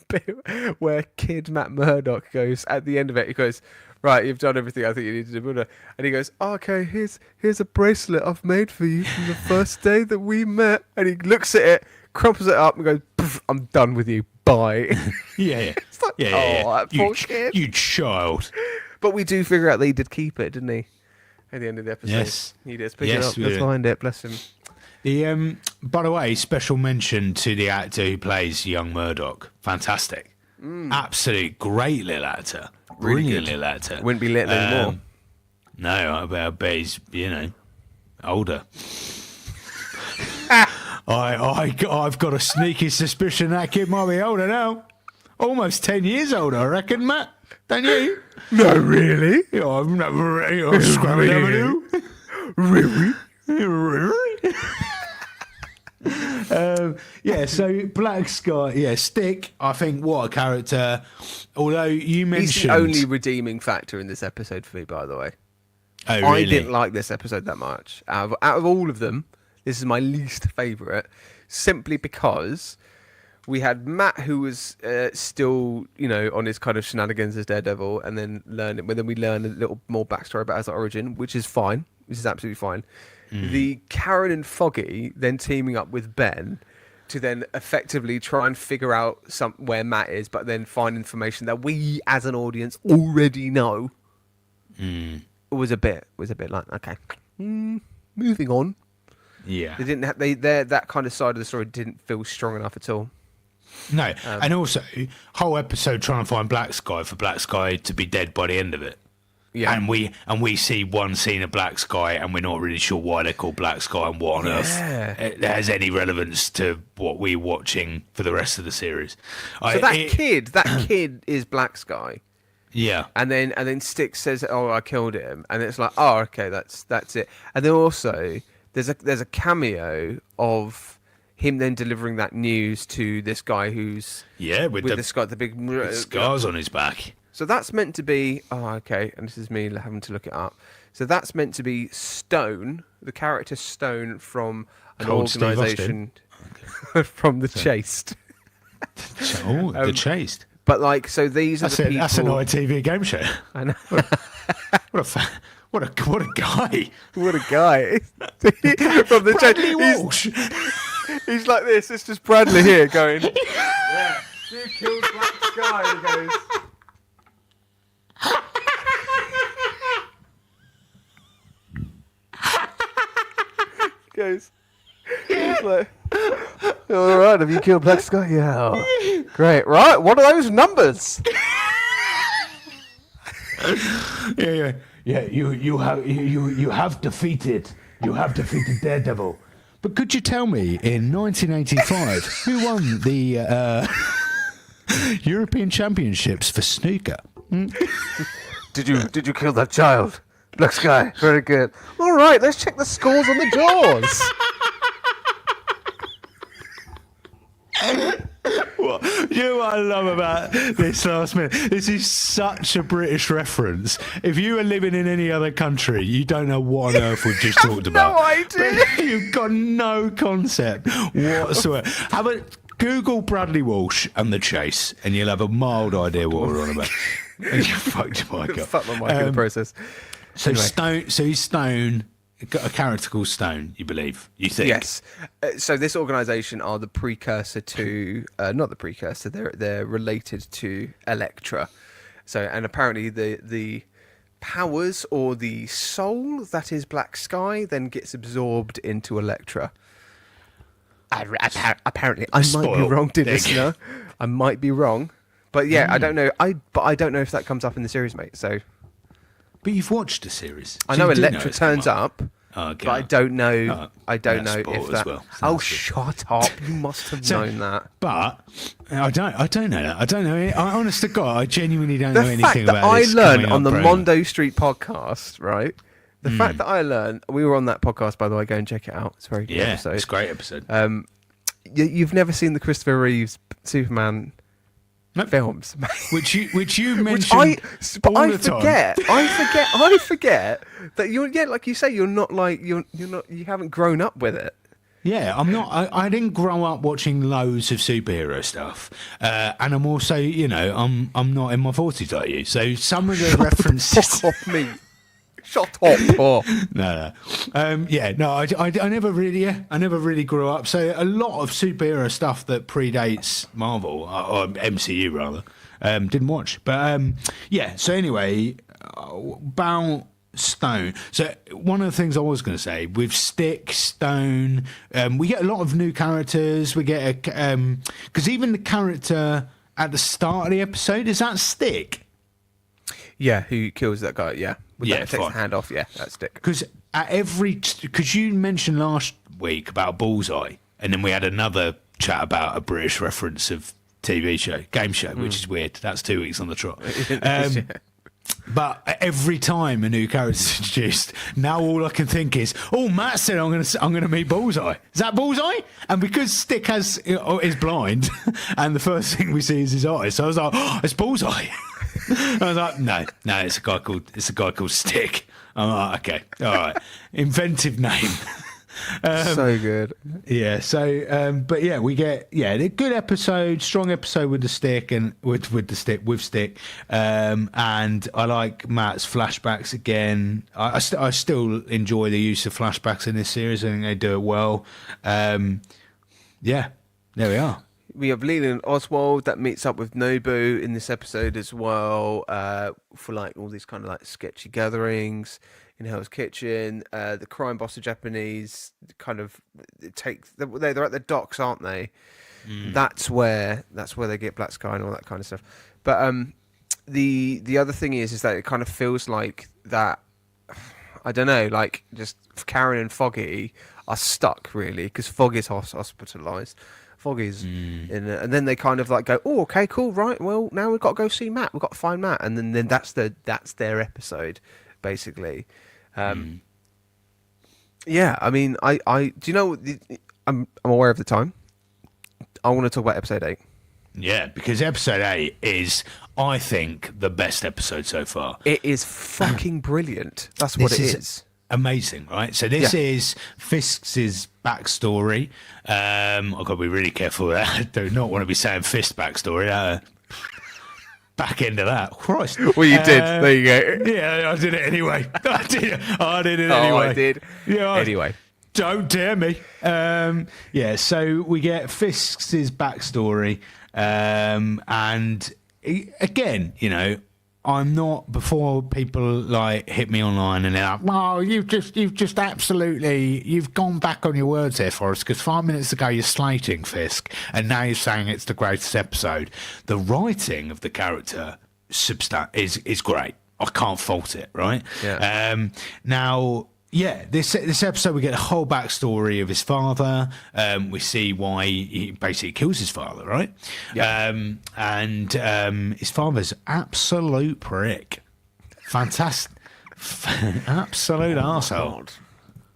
bit where Kid Matt Murdock goes at the end of it. He goes, "Right, you've done everything I think you need to do," and he goes, oh, "Okay, here's a bracelet I've made for you from the first day that we met." And he looks at it, crumples it up, and goes, "I'm done with you. Bye." Yeah. It's like, that poor kid. You child. But we do figure out that he did keep it, didn't he? At the end of the episode. Yes. He did. Pick it up. Let's find it. Bless him. The by the way, special mention to the actor who plays young Murdoch. Fantastic. Absolute great little actor. Brilliant little actor. Wouldn't be little anymore. No, I bet he's, you know, older. I've got a sneaky suspicion that kid might be older now. Almost 10 years older, I reckon, Matt. Don't you? No, really? Yeah, I've never really? Really? So Black Sky, Stick, I think, what a character. Although you mentioned... He's the only redeeming factor in this episode for me, by the way. Oh, really? I didn't like this episode that much. Out of all of them, this is my least favourite, simply because... we had Matt, who was still, you know, on his kind of shenanigans as Daredevil, and then we learn a little more backstory about his origin, which is fine. This is absolutely fine. The Karen and Foggy then teaming up with Ben to then effectively try and figure out where Matt is, but then find information that we, as an audience, already know. It was a bit like, okay, moving on. Yeah, they didn't have that kind of side of the story didn't feel strong enough at all. No, and also whole episode trying to find Black Sky for Black Sky to be dead by the end of it. Yeah, and we see one scene of Black Sky, and we're not really sure why they're called Black Sky and what on earth it has any relevance to what we're watching for the rest of the series. So that kid is Black Sky. Yeah, and then Styx says, "Oh, I killed him," and it's like, "Oh, okay, that's it." And then also there's a cameo of him then delivering that news to this guy who's with the big scars on his back. So that's meant to be okay, and this is me having to look it up. So that's meant to be Stone, the character Stone from an organisation from the Chased. The Chased. But like, so these are the people. That's an ITV game show. I know. What a guy. What a guy. From the Bradley Walsh. He's like this. It's just Bradley here going, yeah, you killed Black Sky. And he goes, he's like, all right, have you killed Black Sky? Yeah. Oh, great. Right, what are those numbers? Yeah. You have defeated Daredevil. But could you tell me, in 1985, who won the European Championships for snooker? Did you kill that child? Black Sky. Very good. All right, let's check the scores on the doors. What I love about this last minute, this is such a British reference. If you were living in any other country, you don't know what on earth we've just talked about. No idea. You've got no concept whatsoever. Have a Google Bradley Walsh and The Chase, and you'll have a mild idea what we're on about. And you fucked your mic up. Fuck my mic in the process. So Anyway. he's Stone. Got a character called Stone, you believe? You think? Yes. So this organisation are the precursor to, not the precursor. They're related to Elektra. So, and apparently the powers or the soul that is Black Sky then gets absorbed into Elektra. Apparently, I might be wrong, dear listener. I might be wrong, but yeah, I don't know. I don't know if that comes up in the series, mate. So. But you've watched the series. I So know you do Elektra it's come turns up, Okay. but I don't know. I don't know spoiled if as that. well, so Oh, that's good. shut up! You must have known that. But I don't know that. I don't know. Honest to God, I genuinely don't The know fact anything that about I this learned coming on the up program. Mondo Street podcast, right? The fact that I learned, we were on that podcast, by the way. Go and check it out. It's a very good Yeah, episode. it's a great episode. You've never seen the Christopher Reeves Superman Nope. films, which you mentioned but all I the time. I forget that like you say, you're not, you haven't grown up with it. Yeah, I'm not. I didn't grow up watching loads of superhero stuff, and I'm also, I'm not in my 40s like you. So some of the references. Fuck off me. Shut up. Oh. No. I never really grew up. So a lot of superhero stuff that predates Marvel or MCU rather, didn't watch. But so anyway, about Stone. So one of the things I was going to say with Stick, Stone, we get a lot of new characters. We get because even the character at the start of the episode, is that Stick? Yeah, who kills that guy? Yeah, takes fine. the hand off. Yeah, that's Stick. Because because you mentioned last week about Bullseye, and then we had another chat about a British reference of game show, which is weird. That's 2 weeks on the trot. But every time a new character's introduced, now all I can think is, "Oh, Matt said I'm going to meet Bullseye. Is that Bullseye?" And because Stick is blind, and the first thing we see is his eyes, so I was like, "Oh, it's Bullseye." I was like, no, it's a guy called Stick. I'm like, okay, all right, inventive name. So good. Yeah. So, but yeah, we get a good episode, strong episode with the Stick and with Stick. And I like Matt's flashbacks again. I still enjoy the use of flashbacks in this series. I think they do it well. Yeah, there we are. We have Leland Oswald that meets up with Nobu in this episode as well, for like all these kind of like sketchy gatherings in Hell's Kitchen. The crime boss of Japanese kind of they're at the docks, aren't they? That's where they get Black Sky and all that kind of stuff. But the other thing is that it kind of feels like that. I don't know, like just Karen and Foggy are stuck really because Foggy's hospitalised. Foggy's in it, and then they kind of like go, "Oh, okay, cool, right? Well, now we've got to go see Matt. We've got to find Matt," and then that's their episode, basically. Yeah, I mean, I do you know? I'm aware of the time. I want to talk about episode 8. Yeah, because episode 8 is, I think, the best episode so far. It is fucking brilliant. That's what it is. amazing, right? So this is Fisk's backstory. I've got to be really careful with that. I do not want to be saying Fisk's backstory. Back into that. Christ. Well, you did. There you go. Yeah, I did it anyway. I did it Oh, anyway. I did. Yeah. Anyway. Don't dare me. So we get Fisk's backstory. And again, I'm not, before people like hit me online and they're like, well, you've just absolutely, you've gone back on your words here for us, because 5 minutes ago you're slating Fisk and now you're saying it's the greatest episode. The writing of the character is great. I can't fault it, right? Yeah. This episode we get a whole backstory of his father. We see why he basically kills his father, right? Yeah. His father's absolute prick. Fantastic. Absolute arsehole.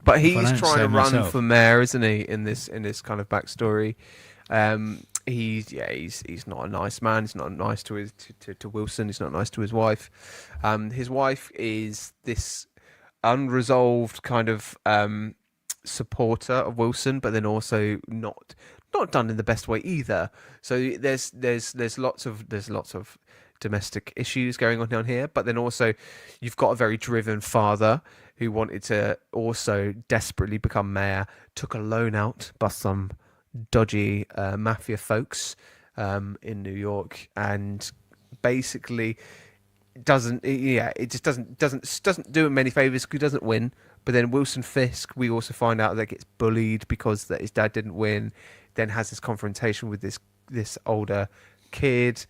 But he's I don't trying say to run myself. for mayor, isn't he? In this kind of backstory, he's not a nice man. He's not nice to his to Wilson. He's not nice to his wife. His wife is this unresolved kind of supporter of Wilson, but then also not done in the best way either. So there's lots of domestic issues going on down here, but then also you've got a very driven father who wanted to also desperately become mayor, took a loan out by some dodgy mafia folks in New York, and basically doesn't do him many favors because he doesn't win. But then Wilson Fisk, we also find out that gets bullied because that his dad didn't win, then has this confrontation with this older kid,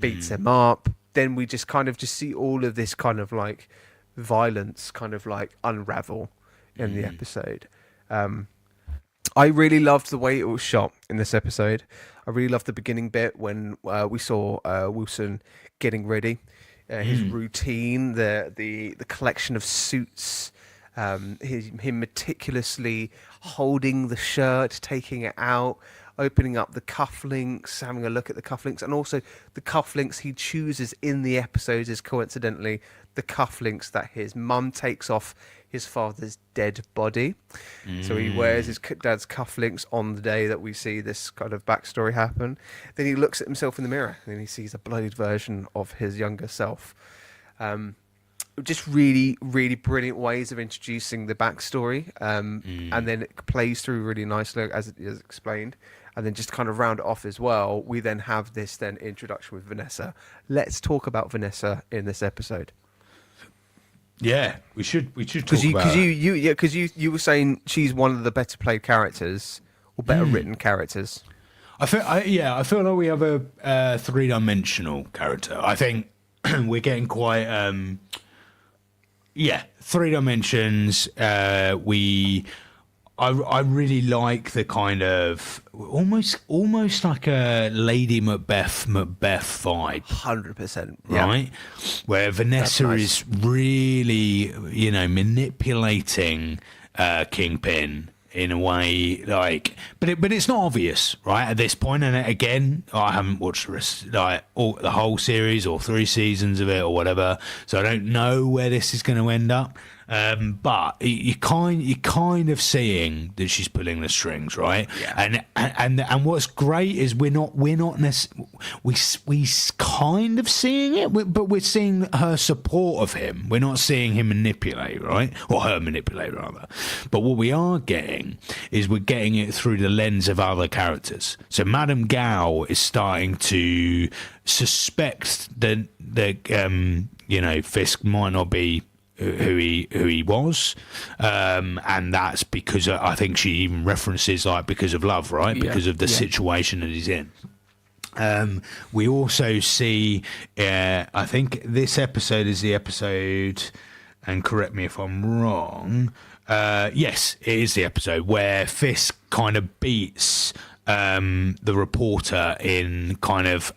beats him up. Then we just see all of this kind of like violence kind of like unravel in the episode. I really loved the way it was shot in this episode. I really loved the beginning bit when we saw Wilson getting ready. His routine, the collection of suits, him meticulously holding the shirt, taking it out, opening up the cufflinks, having a look at the cufflinks, and also the cufflinks he chooses in the episodes is coincidentally the cufflinks that his mum takes off his father's dead body. So he wears his dad's cufflinks on the day that we see this kind of backstory happen. Then he looks at himself in the mirror and he sees a bloated version of his younger self. Just really, really brilliant ways of introducing the backstory. And then it plays through really nicely, as it is explained. And then just kind of round it off as well, we then have this then introduction with Vanessa. Let's talk about Vanessa in this episode. Yeah, we should talk Because about you were saying she's one of the better played characters or better written characters. I feel like we have a three-dimensional character. I think we're getting quite three dimensions. I really like the kind of almost like a Lady Macbeth vibe. 100%. Right? Where Vanessa is really, manipulating Kingpin in a way like, but it's not obvious, right? At this point, and again, I haven't watched the whole series or 3 seasons of it or whatever, so I don't know where this is going to end up. But you're kind of seeing that she's pulling the strings, right? Yeah. And what's great is we're not we kind of seeing it, but we're seeing her support of him. We're not seeing him manipulate, right? Or her manipulate rather. But what we are getting is we're getting it through the lens of other characters. So Madame Gao is starting to suspect that Fisk might not be who he was, and that's because I think she even references like because of love, right? Because of the situation that he's in. We also see, I think this episode is the episode, and correct me if I'm wrong. Yes, it is the episode where Fisk kind of beats the reporter in kind of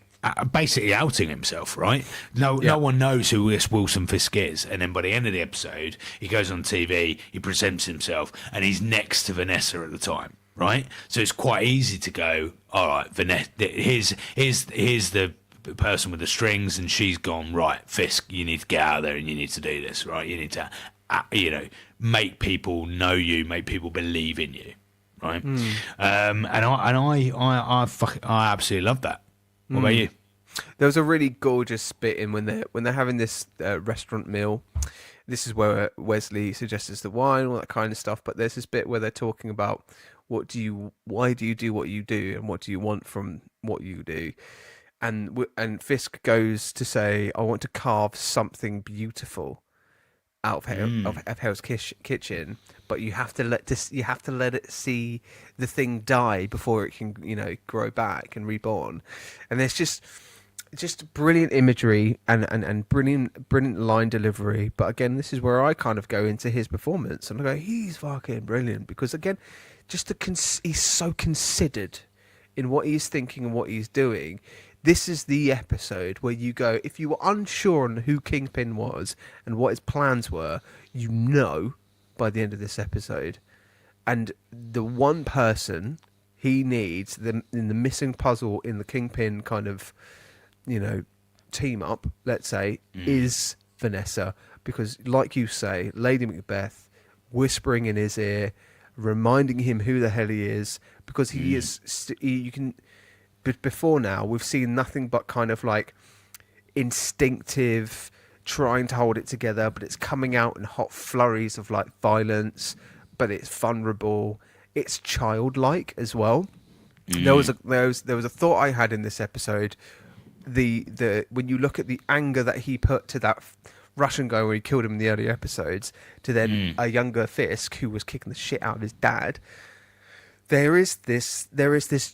basically outing himself, right? No one knows who this Wilson Fisk is, and then by the end of the episode, he goes on TV, he presents himself, and he's next to Vanessa at the time, right? So it's quite easy to go, all right, Vanessa, here's the person with the strings, and she's gone, right, Fisk, you need to get out of there and you need to do this, right? You need to make people know you, make people believe in you, right? And I absolutely love that. What about you? There was a really gorgeous bit in when they're having this restaurant meal. This is where Wesley suggests the wine, all that kind of stuff. But there's this bit where they're talking about why do you do what you do, and what do you want from what you do. And Fisk goes to say, I want to carve something beautiful out of Hell's Kitchen, but you have to let it see the thing die before it can grow back and reborn. And there's just brilliant imagery and brilliant line delivery. But again, this is where I kind of go into his performance and I go, he's fucking brilliant, because again, he's so considered in what he's thinking and what he's doing. This is the episode where you go, if you were unsure on who Kingpin was and what his plans were, by the end of this episode. And the one person he needs in the missing puzzle in the Kingpin kind of, team up, let's say, is Vanessa. Because like you say, Lady Macbeth whispering in his ear, reminding him who the hell he is, because he is, you can... But before now, we've seen nothing but kind of like instinctive, trying to hold it together, but it's coming out in hot flurries of like violence, but it's vulnerable. It's childlike as well. There was a thought I had in this episode. The when you look at the anger that he put to that Russian guy when he killed him in the earlier episodes, to then a younger Fisk who was kicking the shit out of his dad. There is this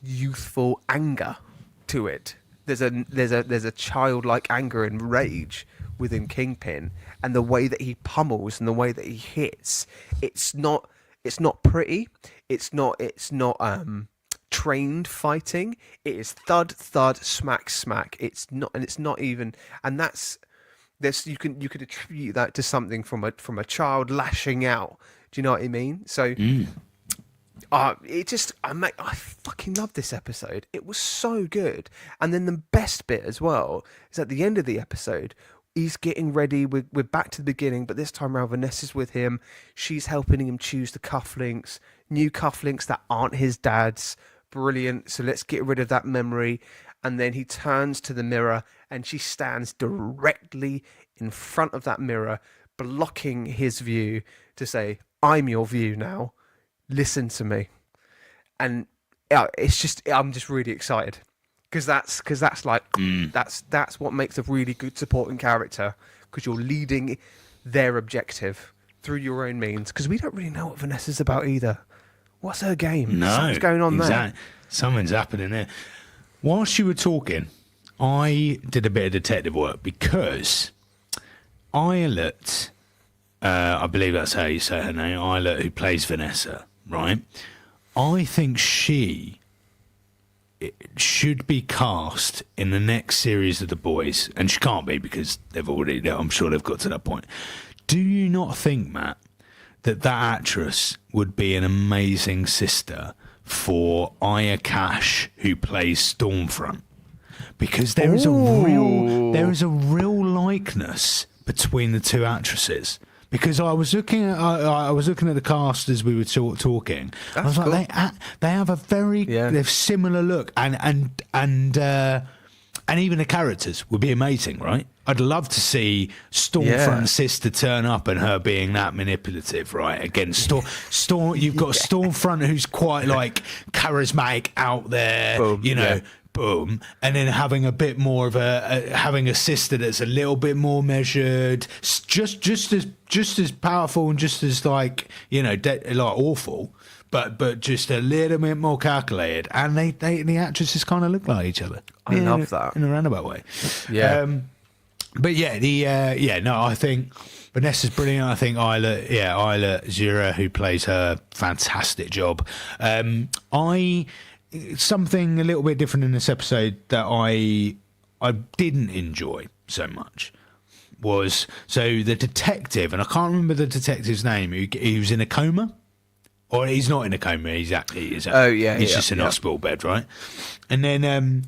youthful anger to it. There's a childlike anger and rage within Kingpin, and the way that he pummels and the way that he hits. It's not pretty. It's not trained fighting. It is thud thud, smack smack. It's not even, and that's this. You could attribute that to something from a child lashing out. Do you know what I mean? So. I fucking love this episode. It was so good. And then the best bit as well is at the end of the episode, he's getting ready. We're back to the beginning, but this time around, Vanessa's with him. She's helping him choose the cufflinks, new cufflinks that aren't his dad's. Brilliant. So let's get rid of that memory. And then he turns to the mirror and she stands directly in front of that mirror, blocking his view to say, I'm your view now. Listen to me. And I'm just really excited because that's like that's what makes a really good supporting character, because you're leading their objective through your own means, because we don't really know what Vanessa's about either. What's her game? No, something's going on there. Something's happening there. Whilst you were talking, I did a bit of detective work, because Islet, I believe that's how you say her name, Islet, who plays Vanessa, right? I think she should be cast in the next series of The Boys, and she can't be because I'm sure they've got to that point. Do you not think, Matt, that actress would be an amazing sister for Aya Cash, who plays Stormfront? Because there is a real likeness between the two actresses. Because I was looking at the cast as we were talking. I was like, cool. They have a very they've similar look, and even the characters would be amazing, right? I'd love to see Stormfront's sister turn up and her being that manipulative, right? Against Storm, you've got Stormfront, who's quite like charismatic out there, boom, and then having a bit more of having a sister that's a little bit more measured, just as powerful and just as like awful, but just a little bit more calculated. And the actresses kind of look like each other. I love that in a roundabout way. Yeah. But I think Vanessa's brilliant. I think Isla Zura, who plays her, fantastic job. Something a little bit different in this episode that I didn't enjoy so much was the detective, and I can't remember the detective's name. He was in a coma, or he's not in a coma. He's just in a hospital bed, right? And then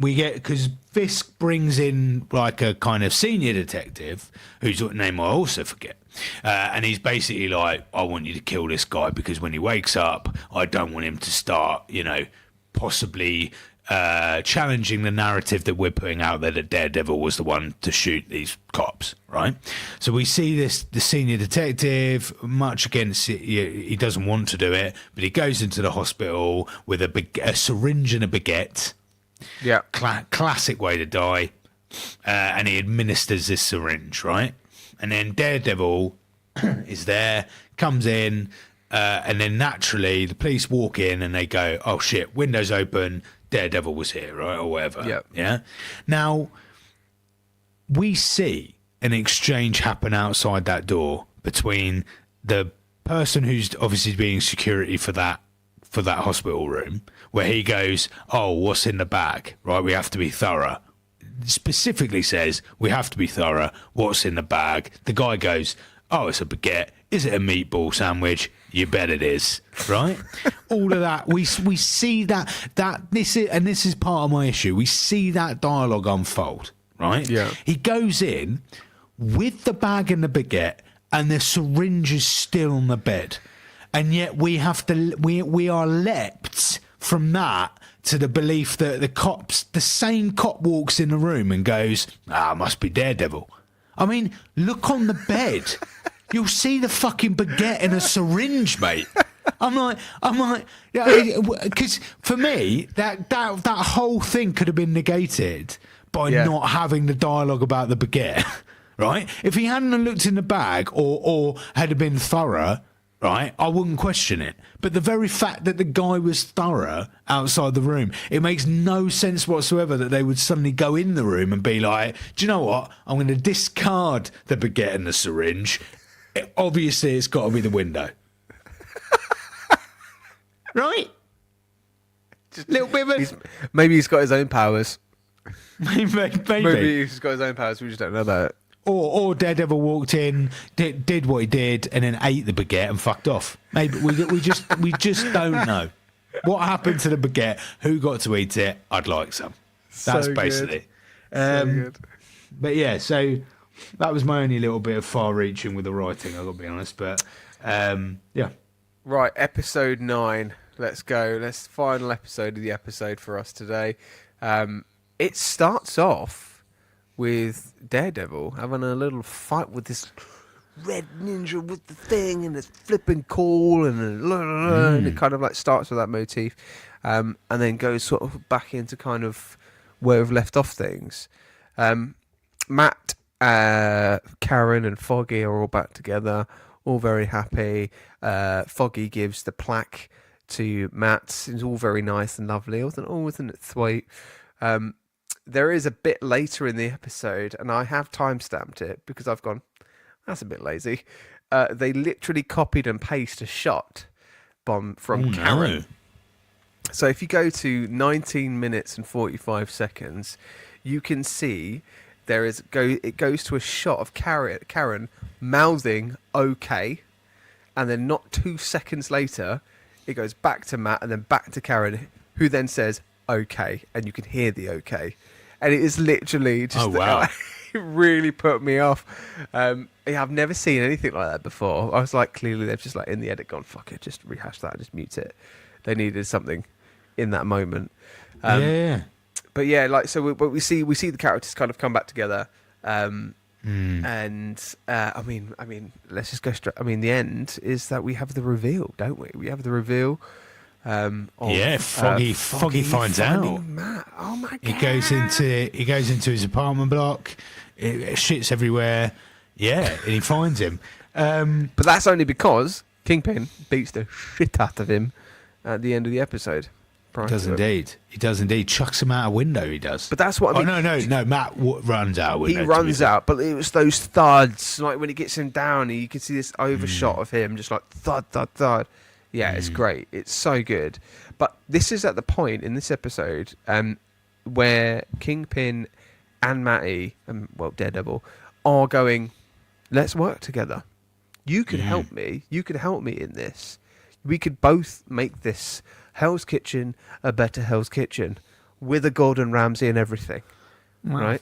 we get, because Fisk brings in like a kind of senior detective whose name I also forget. And he's basically like, I want you to kill this guy because when he wakes up, I don't want him to start, possibly challenging the narrative that we're putting out there that Daredevil was the one to shoot these cops, right? So we see the senior detective, much against it, he doesn't want to do it, but he goes into the hospital with a syringe and a baguette. Yeah. Classic way to die. And he administers this syringe, right? And then Daredevil is there, comes in, and then naturally the police walk in and they go, oh shit, windows open, Daredevil was here, right? Or whatever. Yep. Yeah. Now, we see an exchange happen outside that door between the person who's obviously being security for that hospital room, where he goes, oh, what's in the bag? Right? We have to be thorough. Specifically says, we have to be thorough. What's in the bag? The guy goes, oh, it's a baguette. Is it a meatball sandwich? You bet it is, right? All of that, we see that this is part of my issue. We see that dialogue unfold, right? Yeah. He goes in with the bag and the baguette, and the syringe is still on the bed, and yet we are leapt from that to the belief that the same cop walks in the room and goes, must be Daredevil. I mean, look on the bed. You'll see the fucking baguette in a syringe, mate. I'm like, because for me, that whole thing could have been negated by not having the dialogue about the baguette, right? If he hadn't looked in the bag or had been thorough, right, I wouldn't question it. But the very fact that the guy was thorough outside the room, it makes no sense whatsoever that they would suddenly go in the room and be like, do you know what? I'm going to discard the baguette and the syringe. Obviously, it's got to be the window. Right? Just little bit of maybe he's got his own powers. maybe. Maybe he's got his own powers. We just don't know about it. Or Daredevil walked in, did what he did, and then ate the baguette and fucked off. Maybe we just don't know what happened to the baguette. Who got to eat it? I'd like some. That's So basically. So good. But yeah, so that was my only little bit of far-reaching with the writing. I've got to be honest, but yeah. Right, episode 9. Let's go. That's the final episode of the episode for us today. It starts off with Daredevil having a little fight with this red ninja with the thing, and it's flipping cool, and it kind of like starts with that motif, and then goes sort of back into kind of where we've left off things. Matt, Karen and Foggy are all back together, all very happy. Foggy gives the plaque to Matt. It's all very nice and lovely. Wasn't it sweet? There is a bit later in the episode, and I have timestamped it because I've gone, that's a bit lazy. They literally copied and pasted a shot from Karen. No. So if you go to 19 minutes and 45 seconds, you can see it goes to a shot of Karen mouthing okay, and then not 2 seconds later, it goes back to Matt and then back to Karen, who then says okay, and you can hear the okay. And it is literally just... Oh, wow. It really put me off. I've never seen anything like that before. I was like, clearly they've just like in the edit gone, fuck it, just rehash that, just mute it. They needed something in that moment. Yeah. But yeah, like we see the characters kind of come back together, and I mean, let's just go straight. I mean, the end is that we have the reveal, don't we? We have the reveal. Foggy finds out. Matt. Oh my god! He goes into his apartment block. Shit's everywhere. Yeah, and he finds him. But that's only because Kingpin beats the shit out of him at the end of the episode. He does indeed. Chucks him out a window. He does. But that's what I mean. No. Matt runs out a window. He runs out, but it was those thuds. Like when he gets him down, you can see this overshot of him, just like thud, thud, thud. Yeah, it's great. It's so good. But this is at the point in this episode where Kingpin and Matty, Daredevil, are going, let's work together. You could help me. You could help me in this. We could both make this Hell's Kitchen a better Hell's Kitchen with a Gordon Ramsay and everything. right?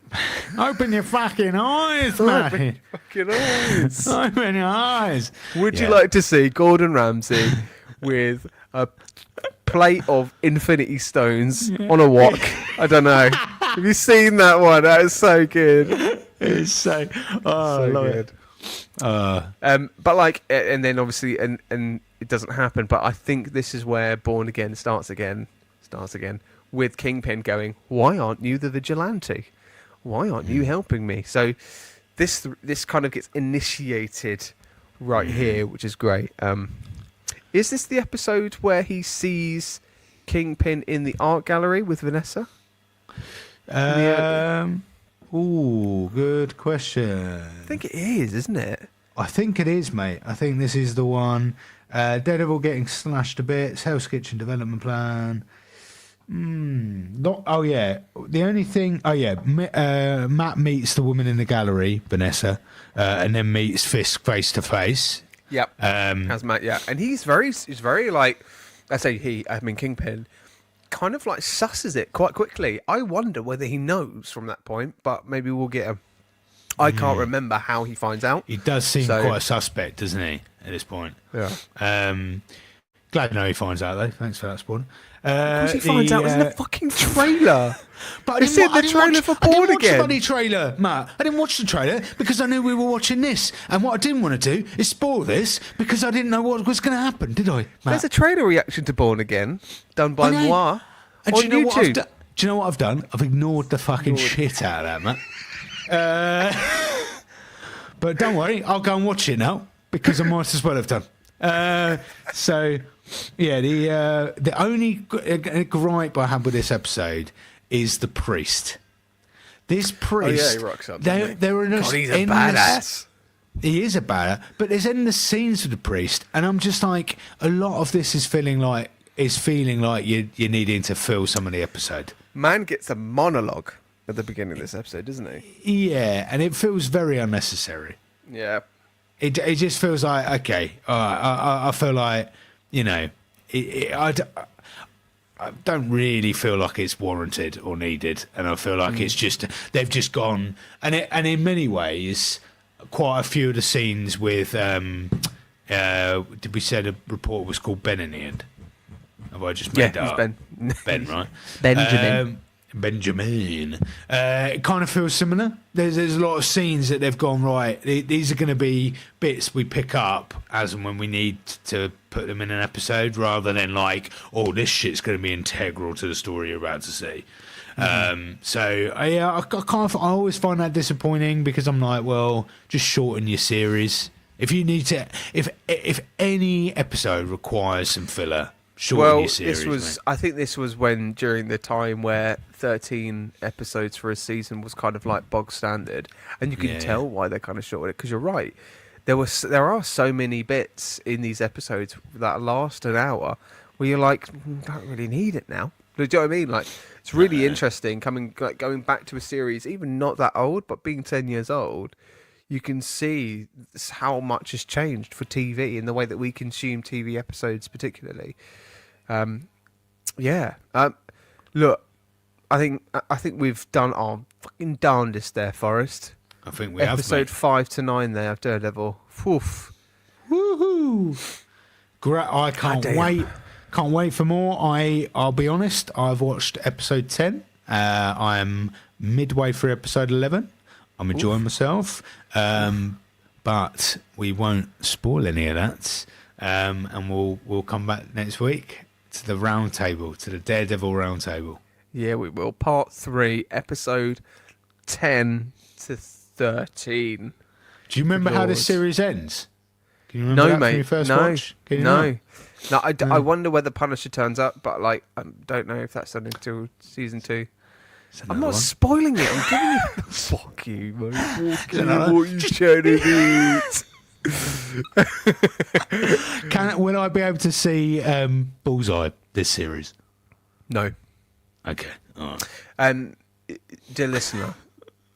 Open your fucking eyes, mate. Fucking eyes. Open your eyes. Would you like to see Gordon Ramsay with a plate of infinity stones on a wok? I don't know. Have you seen that one? That is so good. It's so I love good. it. But like, and then obviously, and it doesn't happen. But I think this is where Born Again starts again, with Kingpin going, "Why aren't you the vigilante? Why aren't you helping me?" So this kind of gets initiated right here, which is great. Is this the episode where he sees Kingpin in the art gallery with Vanessa? Ooh, good question. I think it is, isn't it? I think it is, mate. I think this is the one. Daredevil getting slashed to bits. Hell's Kitchen development plan. Not. Oh yeah. The only thing. Oh yeah. Matt meets the woman in the gallery, Vanessa, and then meets Fisk face to face. Yep. Has Matt? Yeah, and he's very like. I say he. I mean Kingpin. Kind of like susses it quite quickly. I wonder whether he knows from that point, but maybe we'll get him. I can't remember how he finds out. He does seem quite a suspect, doesn't he, at this point? Yeah. Glad to know he finds out, though. Thanks for that, Spawn. Of course he finds out. It was in the fucking trailer. But it's in the trailer for Born Again. I didn't watch the Again. bloody trailer, Matt. I didn't watch the trailer because I knew we were watching this. And what I didn't want to do is spoil this because I didn't know what was going to happen, did I, Matt? There's a trailer reaction to Born Again done by Moi and on do you know YouTube. What do you know what I've done? I've ignored the fucking shit out of that, Matt. But don't worry, I'll go and watch it now because I might as well have done. So, yeah, the only gripe I have with this episode is the priest. This priest, he rocks up. there are God, he's a badass. He is a badass, but there's endless scenes with the priest, and I'm just like, a lot of this is feeling like you're needing to fill some of the episode. Man gets a monologue at the beginning of this episode, doesn't he? Yeah, and it feels very unnecessary. Yeah. It just feels like, okay, I feel like, I don't really feel like it's warranted or needed, and I feel like it's just they've just gone, and in many ways, quite a few of the scenes with did we say the report was called Ben in the end? Have I just made that up? Ben. Ben, right? Benjamin. It kind of feels similar. There's a lot of scenes that they've gone, right, these are going to be bits we pick up as and when we need to put them in an episode, rather than like, oh, this shit's going to be integral to the story you're about to see. So I always find that disappointing because I'm like, well, just shorten your series. If you need to, if any episode requires some filler, shorten your series. I think this was during the time where 13 episodes for a season was kind of like bog standard, and you can tell why they kind of shortened it, because you're right. There are so many bits in these episodes that last an hour where you're like, don't really need it now. Do you know what I mean? Like, it's really interesting going back to a series, even not that old, but being 10 years old. You can see how much has changed for TV in the way that we consume TV episodes, particularly. Look, I think we've done our fucking darndest there, Forrest. I think we have. Episode 5 to 9 there of Daredevil. Woof. Woohoo! Great! I can't wait. Can't wait for more. I'll be honest. I've watched episode 10. I am midway through episode 11. I'm enjoying myself, but we won't spoil any of that. And we'll come back next week to the round table, to the Daredevil round table. Yeah, we will. Part 3, episode 10 to 13. Do you remember how this series ends? Can you remember that mate. from your first watch? No. I wonder whether Punisher turns up, but I don't know if that's done until season 2. I'm not spoiling it. I'm giving you. Fuck you, mate. What you trying to eat? Will I be able to see Bullseye this series? No. Okay. All right. Dear listener,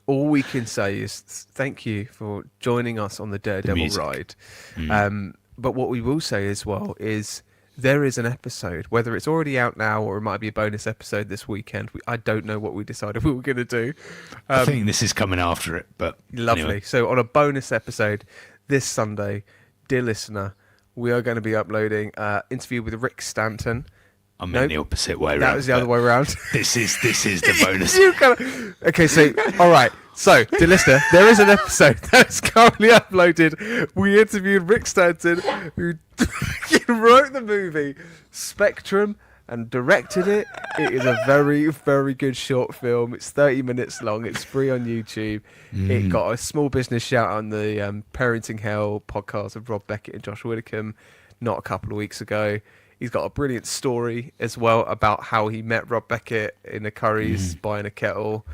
all we can say is thank you for joining us on the Daredevil ride. But what we will say as well is there is an episode, whether it's already out now or it might be a bonus episode this weekend. I don't know what we decided we were going to do. I think this is coming after it, but Lovely. anyway. So on a bonus episode this Sunday, dear listener, we are going to be uploading an interview with Rick Stanton. I meant the opposite way around. That was the other way around. This is the bonus. Okay, so, all right. So, dear listener, there is an episode that's currently uploaded. We interviewed Rick Stanton, who wrote the movie Spectrum and directed it. It is a very, very good short film. It's 30 minutes long. It's free on YouTube. It got a small business shout on the Parenting Hell podcast of Rob Beckett and Josh Widdicombe not a couple of weeks ago. He's got a brilliant story as well about how he met Rob Beckett in the Currys buying a kettle.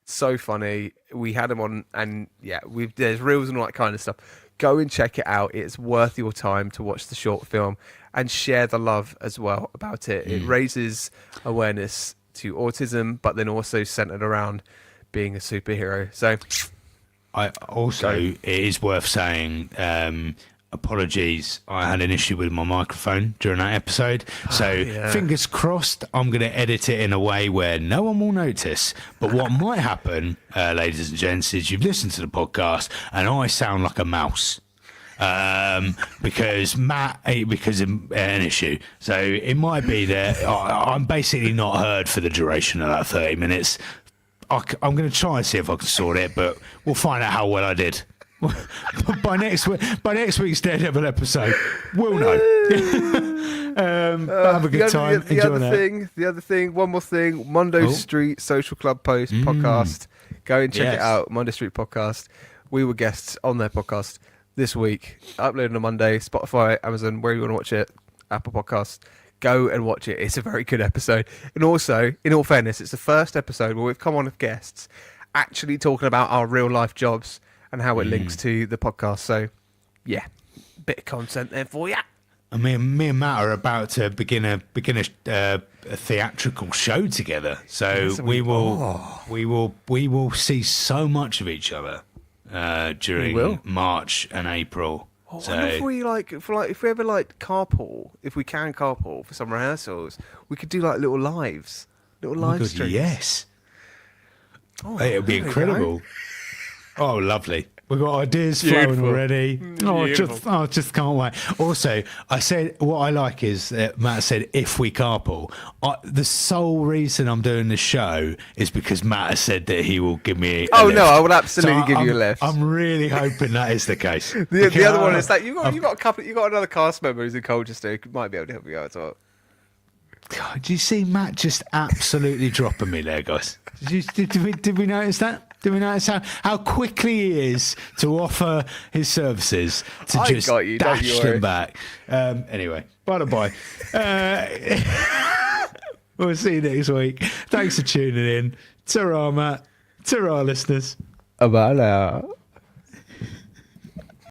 So funny. We had him on, and yeah, there's reels and all that kind of stuff. Go and check it out. It's worth your time to watch the short film and share the love as well about it. It raises awareness to autism, but then also centered around being a superhero. So, it is worth saying. Apologies, I had an issue with my microphone during that episode. So fingers crossed, I'm going to edit it in a way where no one will notice. But what might happen, ladies and gents, is you've listened to the podcast and I sound like a mouse. Because of an issue. So it might be that I'm basically not heard for the duration of that 30 minutes. I'm going to try and see if I can sort it, but we'll find out how well I did. by next week's Daredevil episode, we'll know. Have a good time. The other thing, one more thing. Mondo Street Social Club Post podcast. Go and check it out. Mondo Street podcast. We were guests on their podcast this week. Uploaded on Monday. Spotify, Amazon, where you want to watch it. Apple Podcasts. Go and watch it. It's a very good episode. And also, in all fairness, it's the first episode where we've come on with guests actually talking about our real life jobs and how it links to the podcast. So, yeah, bit of content there for you. I mean, me and Matt are about to begin a theatrical show together. So we will see so much of each other during March and April. I wonder if we if we ever carpool, if we can carpool for some rehearsals, we could do like little live streams. Yes, it would be incredible. Oh, lovely. We've got ideas flowing already. I just can't wait. Also, I said what I like is that Matt said, if we carpool. The sole reason I'm doing the show is because Matt has said that he will give me a lift. No, I will absolutely give you a lift. I'm really hoping that is the case. the other one is that you got another cast member who's in Colchester who might be able to help you out as well. God, do you see Matt just absolutely dropping me there, guys? Did we notice that? Did we notice how quickly he is to offer his services to just dash them back? Anyway, by the by, we'll see you next week. Thanks for tuning in. Ta-ra, Matt. Ta-ra, listeners. About now.